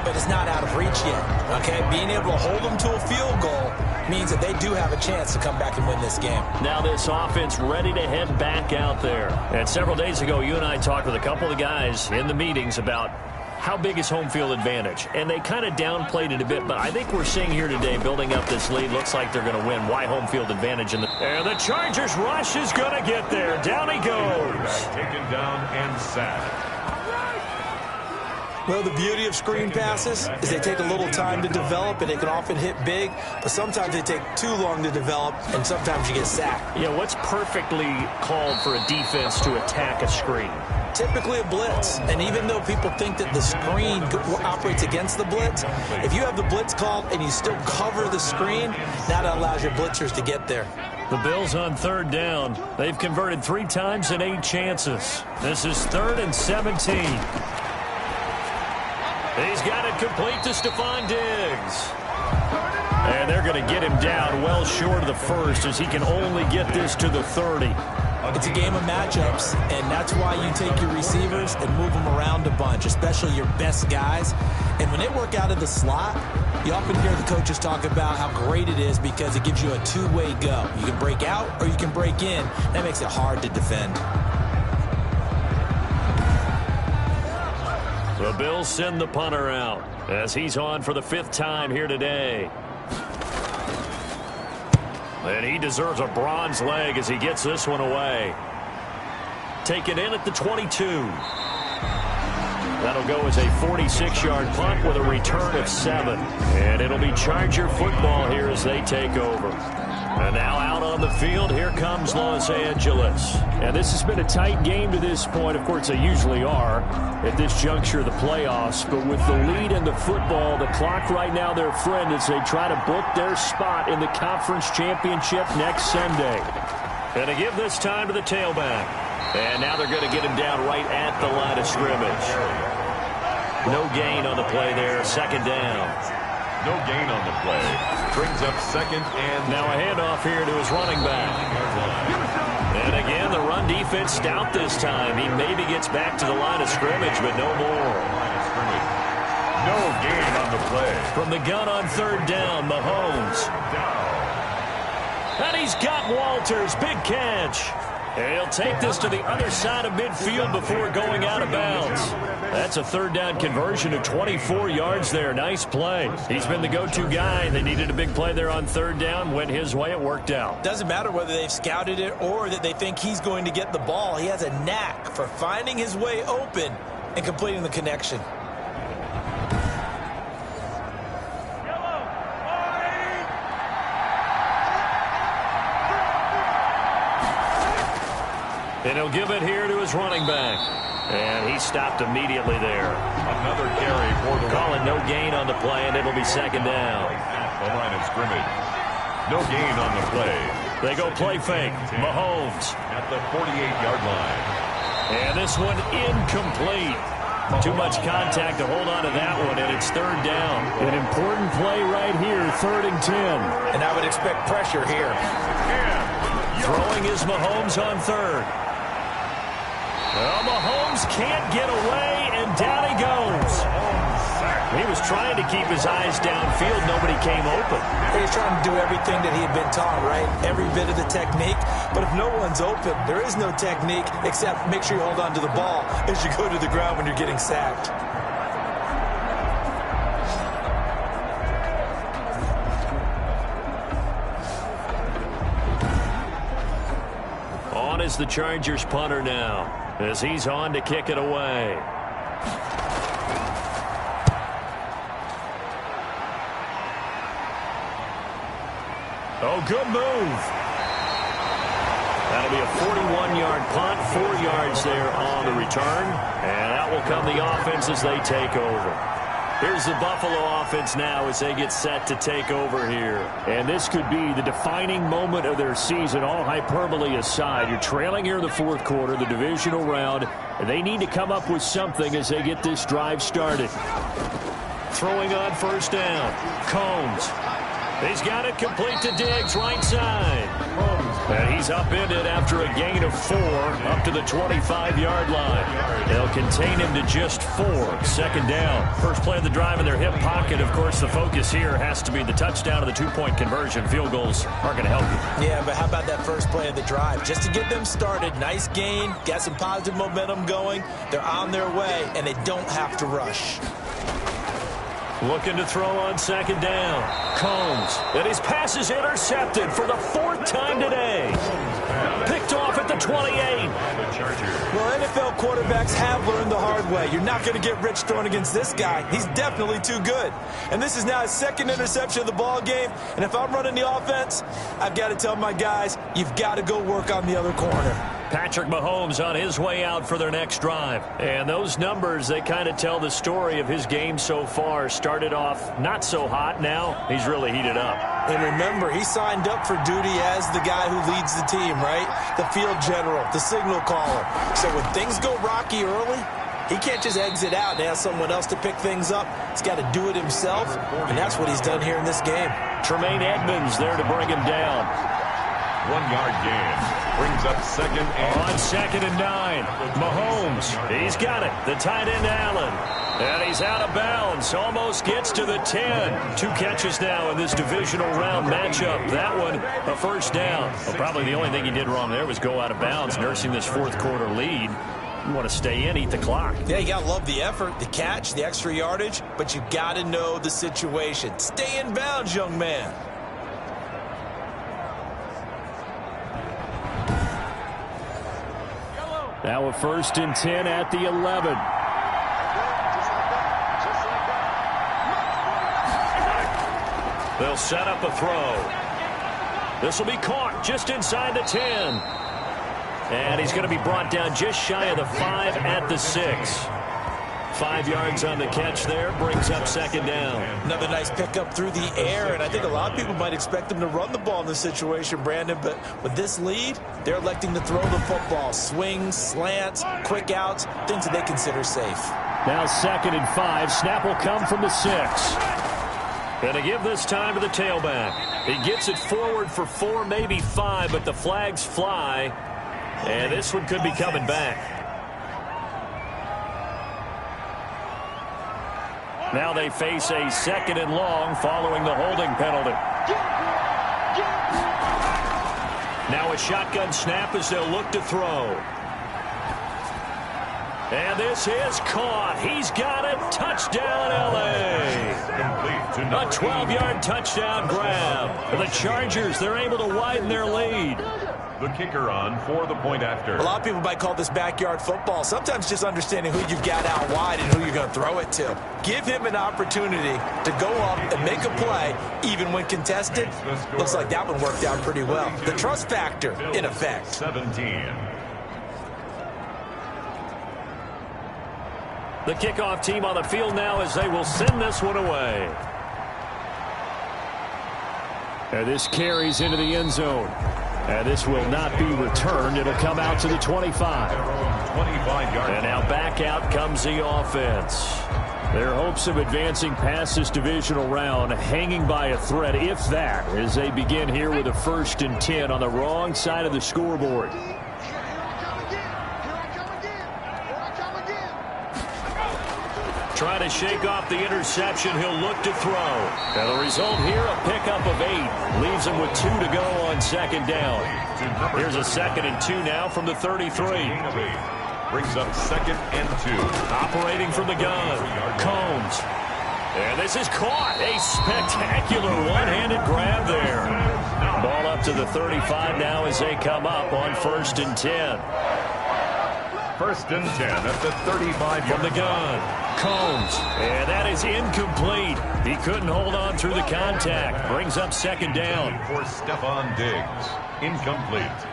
but it's not out of reach yet, okay? Being able to hold them to a field goal means that they do have a chance to come back and win this game. Now this offense ready to head back out there. And several days ago, you and I talked with a couple of the guys in the meetings about how big is home field advantage? And they kind of downplayed it a bit, but I think we're seeing here today, building up this lead, looks like they're going to win. Why home field advantage? And the Chargers rush is going to get there. Down he goes. Taken down and sacked. Well, the beauty of screen passes is they take a little time to develop, and they can often hit big, but sometimes they take too long to develop, and sometimes you get sacked. Yeah, what's perfectly called for a defense to attack a screen? Typically a blitz, and even though people think that the screen operates against the blitz, if you have the blitz called and you still cover the screen, that allows your blitzers to get there. The Bills on 3rd down. They've converted 3 times in 8 chances. This is 3rd and 17. He's got it complete to Stephon Diggs. And they're going to get him down well short of the 1st as he can only get this to the 30. It's a game of matchups, and that's why you take your receivers and move them around a bunch, especially your best guys. And when they work out of the slot, you often hear the coaches talk about how great it is because it gives you a 2-way go. You can break out or you can break in. That makes it hard to defend. The Bills send the punter out as he's on for the 5th time here today. And he deserves a bronze leg as he gets this one away. Taken in at the 22. That'll go as a 46-yard punt with a return of 7. And it'll be Charger football here as they take over. And now out on the field, here comes Los Angeles. And this has been a tight game to this point. Of course, they usually are at this juncture of the playoffs. But with the lead in the football, the clock right now their friend as they try to book their spot in the conference championship next Sunday. And to give this time to the tailback. And now they're going to get him down right at the line of scrimmage. No gain on the play there, 2nd down. No gain on the play. Brings up 2nd and... Now a handoff here to his running back. And again, the run defense stout this time. He maybe gets back to the line of scrimmage, but no more. No gain on the play. From the gun on 3rd down, Mahomes. And he's got Walters. Big catch. And he'll take this to the other side of midfield before going out of bounds. That's a 3rd down conversion of 24 yards there. Nice play. He's been the go-to guy. They needed a big play there on 3rd down. Went his way. It worked out. Doesn't matter whether they've scouted it or that they think he's going to get the ball. He has a knack for finding his way open and completing the connection. And he'll give it here to his running back. And he stopped immediately there. Another carry for the Calling no gain on the play, and it'll be second down. At the line of scrimmage. No gain on the play. They go play fake. Mahomes. At the 48-yard line. And this one incomplete. Too much contact to hold on to that one, and it's third down. An important play right here, 3rd and 10. And I would expect pressure here. Throwing is Mahomes on 3rd. Well, Mahomes can't get away, and down he goes. He was trying to keep his eyes downfield. Nobody came open. He's trying to do everything that he had been taught, right? Every bit of the technique. But if no one's open, there is no technique except make sure you hold on to the ball as you go to the ground when you're getting sacked. On is the Chargers punter now, as he's on to kick it away. Oh, good move. That'll be a 41-yard punt, 4 yards there on the return. And that will come the offense as they take over. Here's the Buffalo offense now as they get set to take over here. And this could be the defining moment of their season, all hyperbole aside. You're trailing here in the 4th quarter, the divisional round, and they need to come up with something as they get this drive started. Throwing on 1st down. Combs. He's got it complete to Diggs, right side. And he's upended after a gain of 4 up to the 25-yard line. They'll contain him to just 4. 2nd down. First play of the drive in their hip pocket. Of course, the focus here has to be the touchdown and the 2-point conversion. Field goals aren't going to help you. Yeah, but how about that first play of the drive? Just to get them started, nice gain, got some positive momentum going. They're on their way, and they don't have to rush. Looking to throw on 2nd down. Combs. And his pass is intercepted for the 4th time today. Picked off at the 28. Well, NFL quarterbacks have learned the hard way. You're not going to get rich throwing against this guy. He's definitely too good. And this is now his 2nd interception of the ball game. And if I'm running the offense, I've got to tell my guys, you've got to go work on the other corner. Patrick Mahomes on his way out for their next drive. And those numbers, they kind of tell the story of his game so far. Started off not so hot. Now he's really heated up. And remember, he signed up for duty as the guy who leads the team, right? The field general, the signal caller. So when things go rocky early, he can't just exit out and ask someone else to pick things up. He's got to do it himself, and that's what he's done here in this game. Tremaine Edmonds there to bring him down. 1-yard gain. Brings up 2nd and... On 2nd and 9. Mahomes, he's got it. The tight end, Allen. And he's out of bounds. Almost gets to the 10. 2 catches now in this divisional round matchup. That one, a 1st down. Well, probably the only thing he did wrong there was go out of bounds, nursing this 4th quarter lead. You want to stay in, eat the clock. Yeah, you got to love the effort, the catch, the extra yardage, but you got to know the situation. Stay in bounds, young man. Now a 1st and 10 at the 11. They'll set up a throw. This will be caught just inside the 10. And he's going to be brought down just shy of the 5 at the 6. 5 yards on the catch there, brings up 2nd down. Another nice pickup through the air, and I think a lot of people might expect them to run the ball in this situation, Brandon, but with this lead, they're electing to throw the football. Swings, slants, quick outs, things that they consider safe. Now 2nd and 5. Snap will come from the 6. And to give this time to the tailback. He gets it forward for 4, maybe 5, but the flags fly. And this one could be coming back. Now they face a 2nd and long following the holding penalty. Now a shotgun snap as they'll look to throw. And this is caught. He's got it. Touchdown, L.A. A 12-yard touchdown grab. The Chargers, they're able to widen their lead. The kicker on for the point after. A lot of people might call this backyard football. Sometimes just understanding who you've got out wide and who you're going to throw it to. Give him an opportunity to go up and make a play, even when contested. Looks like that one worked out pretty well. The trust factor, in effect. 17. The kickoff team on the field now as they will send this one away. And this carries into the end zone. And this will not be returned. It'll come out to the 25. And now back out comes the offense. Their hopes of advancing past this divisional round hanging by a thread, if that, as they begin here with a 1st and 10 on the wrong side of the scoreboard. Trying to shake off the interception. He'll look to throw. And the result here, a pickup of 8. Leaves him with 2 to go on 2nd down. Here's a 2nd and 2 now from the 33. Brings up 2nd and 2. Operating from the gun. Combs. And this is caught. A spectacular one-handed grab there. Ball up to the 35 now as they come up on 1st and 10. 1st and 10 at the 35 from the gun. Combs. And that is incomplete. He couldn't hold on through the contact. Brings up 2nd down. For Stephon Diggs. Incomplete.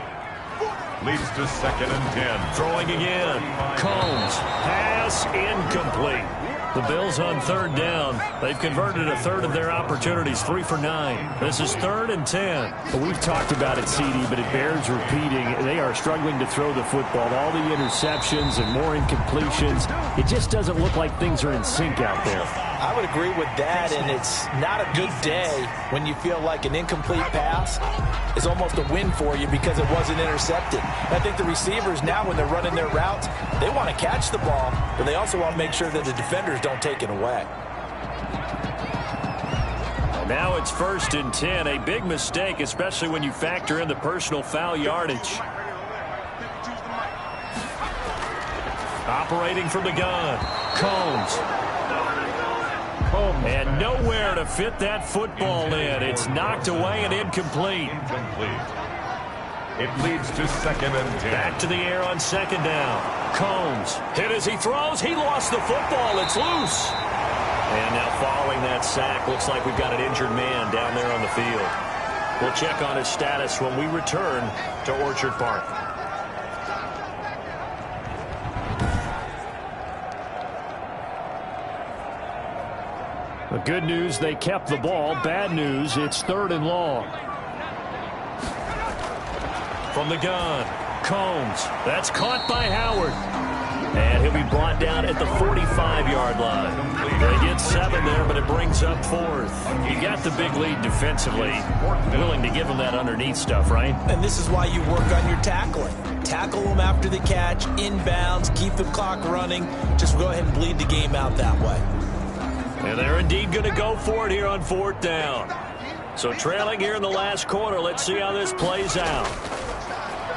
Leads to 2nd and 10. Throwing again. Combs. Pass incomplete. The Bills on 3rd down. They've converted a 1/3 of their opportunities, 3 for 9. This is 3rd and 10. Well, we've talked about it, CD, but it bears repeating. They are struggling to throw the football. All the interceptions and more incompletions. It just doesn't look like things are in sync out there. I would agree with that, and it's not a good day when you feel like an incomplete pass is almost a win for you because it wasn't intercepted. And I think the receivers now, when they're running their routes, they want to catch the ball, but they also want to make sure that the defenders don't take it away. Now it's 1st and 10. A big mistake, especially when you factor in the personal foul yardage. Operating from the gun. Combs. And nowhere to fit that football in. It's knocked away and incomplete. It leads to 2nd and 10. Back to the air on 2nd down. Combs. Hit as he throws. He lost the football. It's loose. And now following that sack, looks like we've got an injured man down there on the field. We'll check on his status when we return to Orchard Park. The good news, they kept the ball. Bad news, it's 3rd and long. From the gun, Combs. That's caught by Howard. And he'll be brought down at the 45-yard line. They get 7 there, but it brings up 4th. You got the big lead defensively. Willing to give them that underneath stuff, right? And this is why you work on your tackling. Tackle them after the catch, inbounds, keep the clock running. Just go ahead and bleed the game out that way. And they're indeed going to go for it here on 4th down. So trailing here in the last quarter, let's see how this plays out.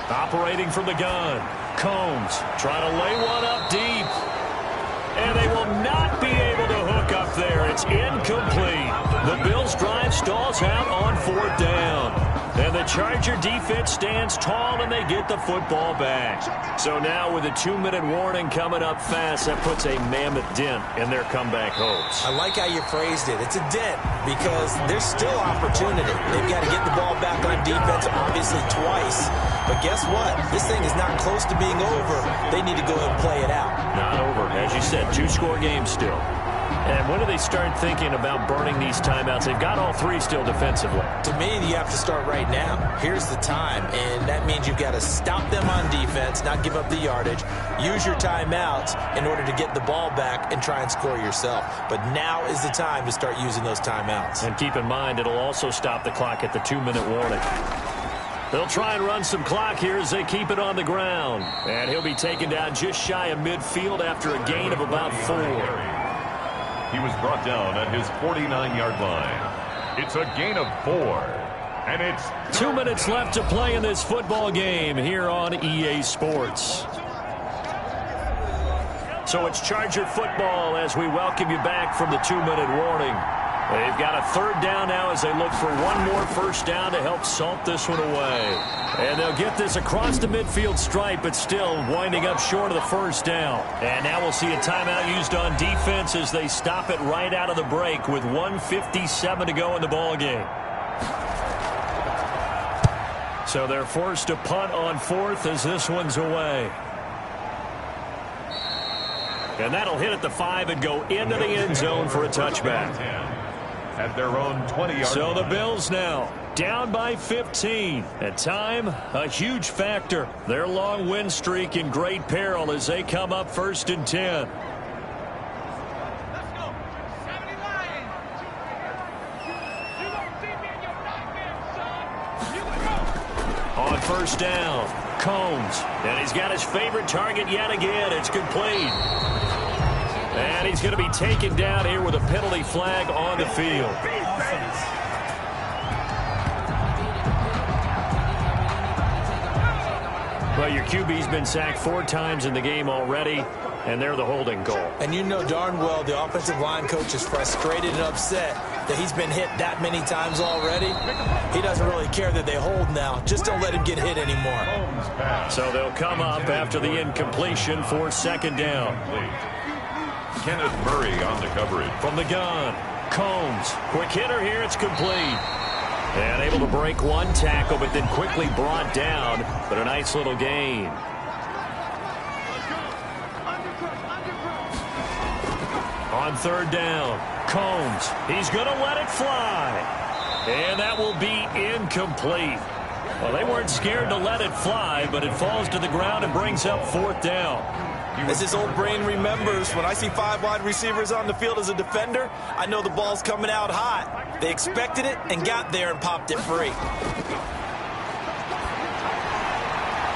Operating from the gun. Combs trying to lay one up deep. And they will not be able to hook up there. It's incomplete. The Bills' drive stalls out on 4th down. And the Charger defense stands tall, and they get the football back. So now with a 2-minute warning coming up fast, that puts a mammoth dent in their comeback hopes. I like how you phrased it. It's a dent because there's still opportunity. They've got to get the ball back on defense, obviously twice. But guess what? This thing is not close to being over. They need to go ahead and play it out. Not over. As you said, 2-score game still. And when do they start thinking about burning these timeouts? They've got all 3 still defensively. To me, you have to start right now. Here's the time, and that means you've got to stop them on defense, not give up the yardage, use your timeouts in order to get the ball back and try and score yourself. But now is the time to start using those timeouts. And keep in mind, it'll also stop the clock at the 2-minute warning. They'll try and run some clock here as they keep it on the ground. And he'll be taken down just shy of midfield after a gain of about 4. He was brought down at his 49-yard line. It's a gain of 4. And it's 2 minutes left to play in this football game here on EA Sports. So it's Charger football as we welcome you back from the 2-minute warning. They've got a 3rd down now as they look for one more 1st down to help salt this one away. And they'll get this across the midfield stripe, but still winding up short of the 1st down. And now we'll see a timeout used on defense as they stop it right out of the break with 1:57 to go in the ball game. So they're forced to punt on 4th as this one's away. And that'll hit at the 5 and go into the end zone for a touchback. At their own 20-yard So the Bills now down by 15. At time, a huge factor. Their long win streak in great peril as they come up 1st and 10. On 1st down, Combs. And he's got his favorite target yet again. It's complete. And he's going to be taken down here with a penalty flag on the field. Well, your QB's been sacked 4 times in the game already, and they're the holding goal. And you know darn well the offensive line coach is frustrated and upset that he's been hit that many times already. He doesn't really care that they hold now. Just don't let him get hit anymore. So they'll come up after the incompletion for 2nd down. Kenneth Murray on the coverage. From the gun, Combs. Quick hitter here, it's complete. And able to break 1 tackle, but then quickly brought down. But a nice little gain. On 3rd down, Combs. He's going to let it fly. And that will be incomplete. Well, they weren't scared to let it fly, but it falls to the ground and brings up 4th down. As his old brain remembers, when I see 5 wide receivers on the field as a defender, I know the ball's coming out hot. They expected it and got there and popped it free.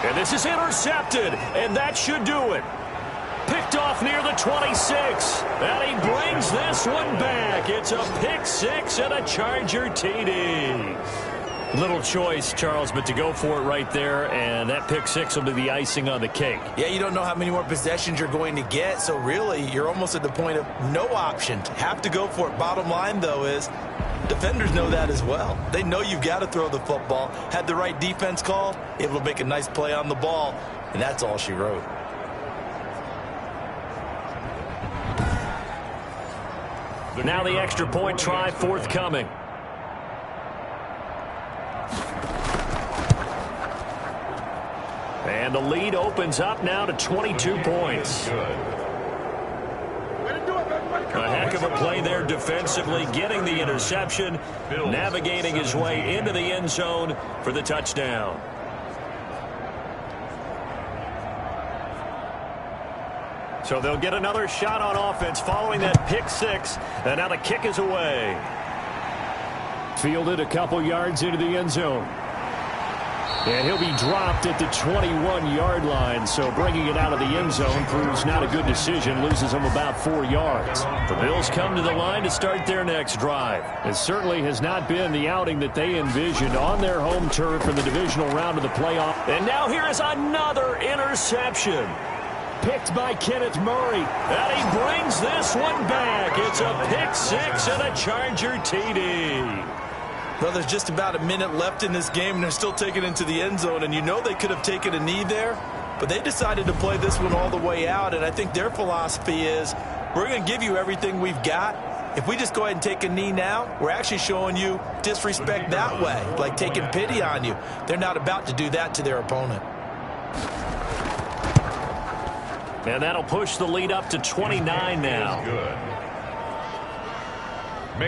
And this is intercepted, and that should do it. Picked off near the 26, and he brings this one back. It's a pick 6 and a Charger TD. Little choice, Charles, but to go for it right there, and that pick 6 will be the icing on the cake. Yeah, you don't know how many more possessions you're going to get, so really you're almost at the point of no option. Have to go for it. Bottom line, though, is defenders know that as well. They know you've got to throw the football. Had the right defense call, able to make a nice play on the ball, and that's all she wrote. Now the extra point try forthcoming. And the lead opens up now to 22 points. A heck of a play there defensively, getting the interception, navigating his way into the end zone for the touchdown. So they'll get another shot on offense following that pick 6, and now the kick is away. Fielded a couple yards into the end zone. And he'll be dropped at the 21-yard line, so bringing it out of the end zone proves not a good decision, loses him about 4 yards. The Bills come to the line to start their next drive. It certainly has not been the outing that they envisioned on their home turf in the divisional round of the playoff. And now here is another interception. Picked by Kenneth Murray. And he brings this one back. It's a pick 6 and a Charger TD. Well, there's just about a minute left in this game, and they're still taking it into the end zone. And you know they could have taken a knee there, but they decided to play this one all the way out. And I think their philosophy is, we're going to give you everything we've got. If we just go ahead and take a knee now, we're actually showing you disrespect that way, like taking pity on you. They're not about to do that to their opponent. And that'll push the lead up to 29 now.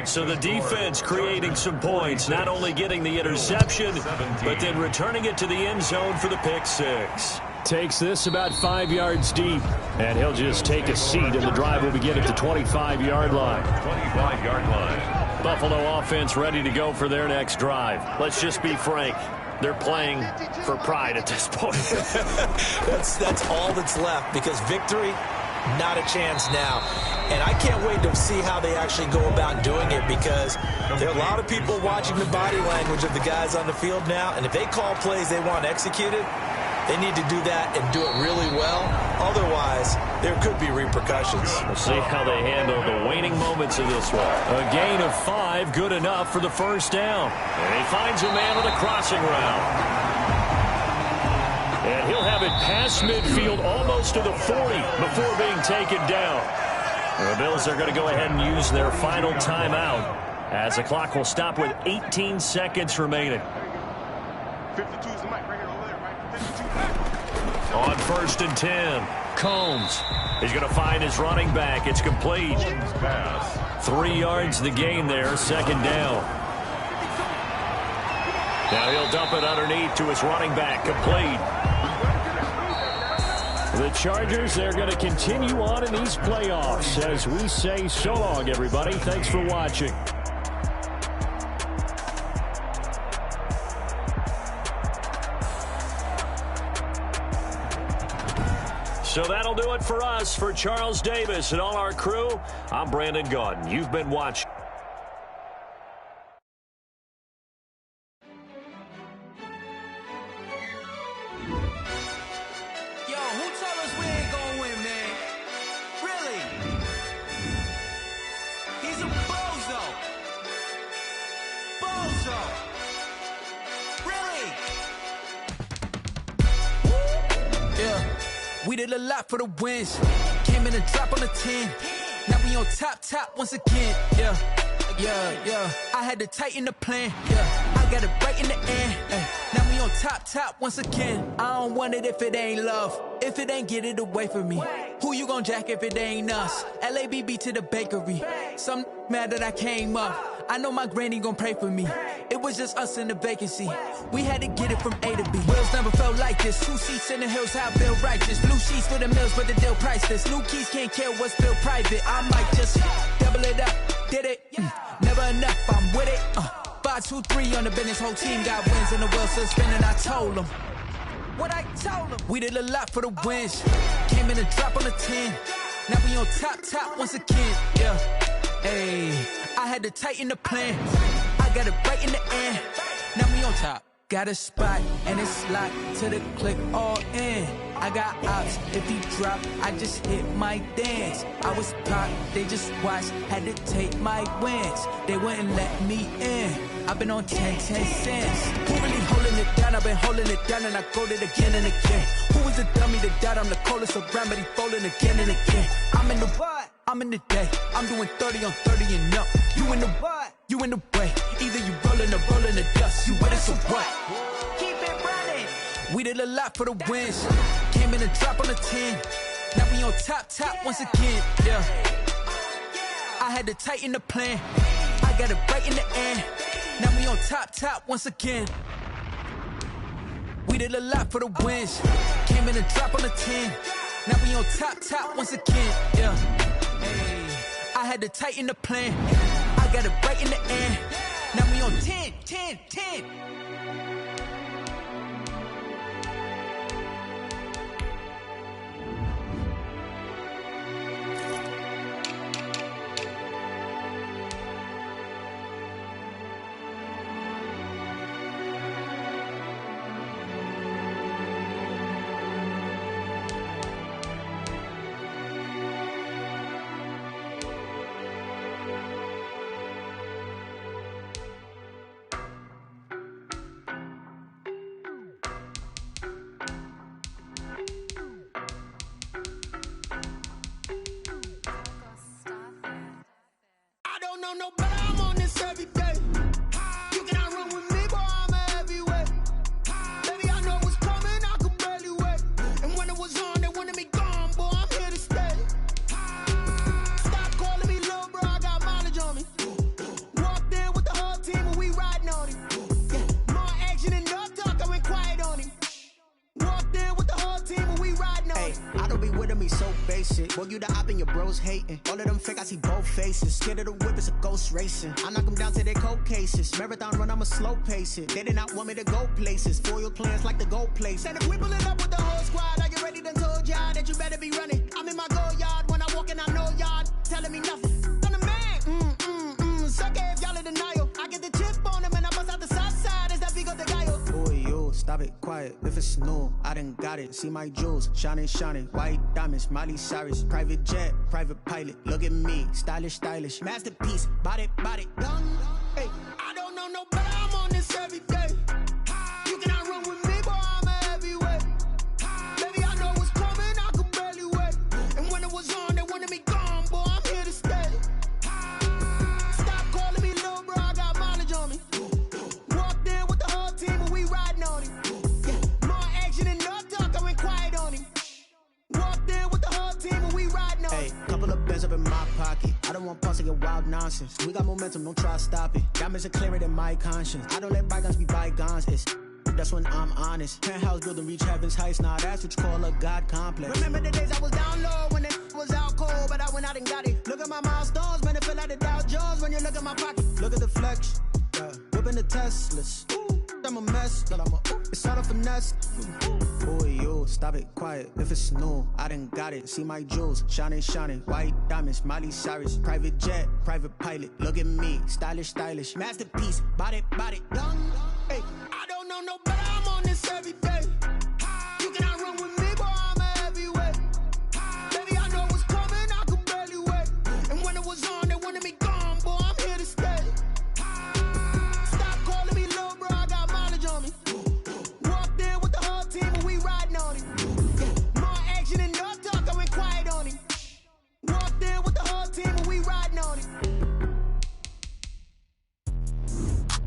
So the defense creating some points, not only getting the interception, but then returning it to the end zone for the pick 6. Takes this about 5 yards deep, and he'll just take a seat, and the drive will begin at the 25-yard line. 25-yard line. Buffalo offense ready to go for their next drive. Let's just be frank. They're playing for pride at this point. That's all that's left, because victory, not a chance now. And I can't wait to see how they actually go about doing it, because there are a lot of people watching the body language of the guys on the field now, and if they call plays they want executed, they need to do that and do it really well. Otherwise, there could be repercussions. We'll see how they handle the waning moments of this one. A gain of 5, good enough for the first down. And he finds a man on a crossing route. And he'll have it past midfield almost to the 40 before being taken down. The Bills are going to go ahead and use their final timeout as the clock will stop with 18 seconds remaining. 52 is the mic right here over there, right? 52. On 1st and 10, Combs. He's going to find his running back. It's complete. Pass. 3 yards the gain there, second down. Now he'll dump it underneath to his running back, complete. The Chargers, they're going to continue on in these playoffs as we say so long, everybody. Thanks for watching. So that'll do it for us. For Charles Davis and all our crew, I'm Brandon Gaudin. You've been watching. Yo, who told us we ain't gonna win, man? Really? He's a bozo. Bozo. Really? Yeah. We did a lot for the wins. Came in and drop on the 10. Now we on top once again. Yeah. I had to tighten the plan. Yeah. I got it right in the end. Now we on top once again. I don't want it if it ain't love. If it ain't, get it away from me. Who you gon' jack if it ain't us? LABB to the bakery. Some mad that I came up. I know my granny gon' pray for me. It was just us in the vacancy. We had to get it from A to B. Wheels never felt like this. 2 seats in the hills, how I feel righteous. Blue sheets for the mills, but the deal priceless. New keys can't care what's still private. I might just double it up. Did it? Never enough, I'm with it. 5, 2, 3 on the business. Whole team got wins and the wheels still spinning. I told them what I told them. We did a lot for the wins. Came in and drop on the 10. Now we on top once again. Yeah. Ayy, I had to tighten the plan. I got it right in the end. Now we on top. Got a spot and it's locked to the click all in. I got ops, if he drop, I just hit my dance. I was popped, they just watched, had to take my wins. They wouldn't let me in. I've been on 10 cents. Who really holding it down? I've been holding it down and I go it again and again. Who was the dummy that died? I'm the coldest around, but he folding again and again. I'm in the what? I'm in the day. I'm doing 30 on 30 and up. You in the what? You in the way. Either you rolling or rolling the dust. You with it, so what? Keep it running. We did a lot for the wins. Came in and drop on the 10. Now we on top once again. Yeah. I had to tighten the plan. I got it right in the end. Now we on top once again. We did a lot for the wins. Came in and drop on the 10. Now we on top once again. Yeah. Hey, I had to tighten the plan. I got it right in the end. Now we on 10. No, but I'm on this every day. You cannot run with me, boy, I'm a heavyweight. Baby, I know what's coming, I could barely wait. And when it was on, they wanted me gone, boy, I'm here to stay. Stop calling me little bro, I got mileage on me. Walked in with the whole team and we riding on him. Yeah, more action and no talk, I went quiet on him. Walked in with the whole team and we riding on him. I don't be with me so basic. Boy, you the op and your bros hating. All of them fake, I see both faces. Scared of the whip, it's a ghost racing. I knock them down to their cold cases. Marathon run, I'ma slow pace it. They did not want me to go places. Foil plans like the gold place. And if we pulling up with the whole squad, are you ready? Done told y'all that you better be running. I'm in my go yard. When I walk in, I know y'all telling me nothing. I'm the man. Suck it if y'all in denial. I get the chip on them and I bust out the south side. Is that Vigo de Gallo? Boy, yo, stop it, quiet. If it's new, I done got it. See my jewels, shining. White diamonds, Miley Cyrus. Private jet, private pilot. Look at me, stylish. Masterpiece, body, done. Hey, I don't know no better, I'm on this every day. You cannot run with me, boy, I'm a heavyweight. Baby, I know what's coming, I could barely wait. And when it was on, they wanted me gone, boy, I'm here to stay. Stop calling me little bro, I got mileage on me. Walked in with the whole team and we riding on him. Yeah, more action and no talk, I went quiet on him. Walked in with bands up in my pocket. I don't want parts of your wild nonsense. We got momentum, don't try to stop it. Diamonds are clearer than my conscience. I don't let bygones be bygones. That's when I'm honest. Penthouse building, reach heaven's heights. Nah, that's what you call a God complex. Remember the days I was down low when it was out cold, but I went out and got it. Look at my milestones, man, it feel like the Dow Jones when you look at my pocket. Look at the flex, whipping the Teslas. I'm a mess, but it's all a finesse. Boy, you stop it, quiet. If it's new, I done got it. See my jewels, shining, shining. White diamonds, Miley Cyrus. Private jet, private pilot. Look at me, stylish, stylish. Masterpiece, body, young. Hey, I don't know no better. I'm on this every day. You cannot run with me, boy. I'm a heavyweight. Baby, I know what's coming. I could barely wait. And when it was on, they wanted me gone, boy. I'm here to stay.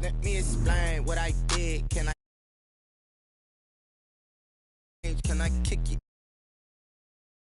Let me explain what I did. Can I kick it?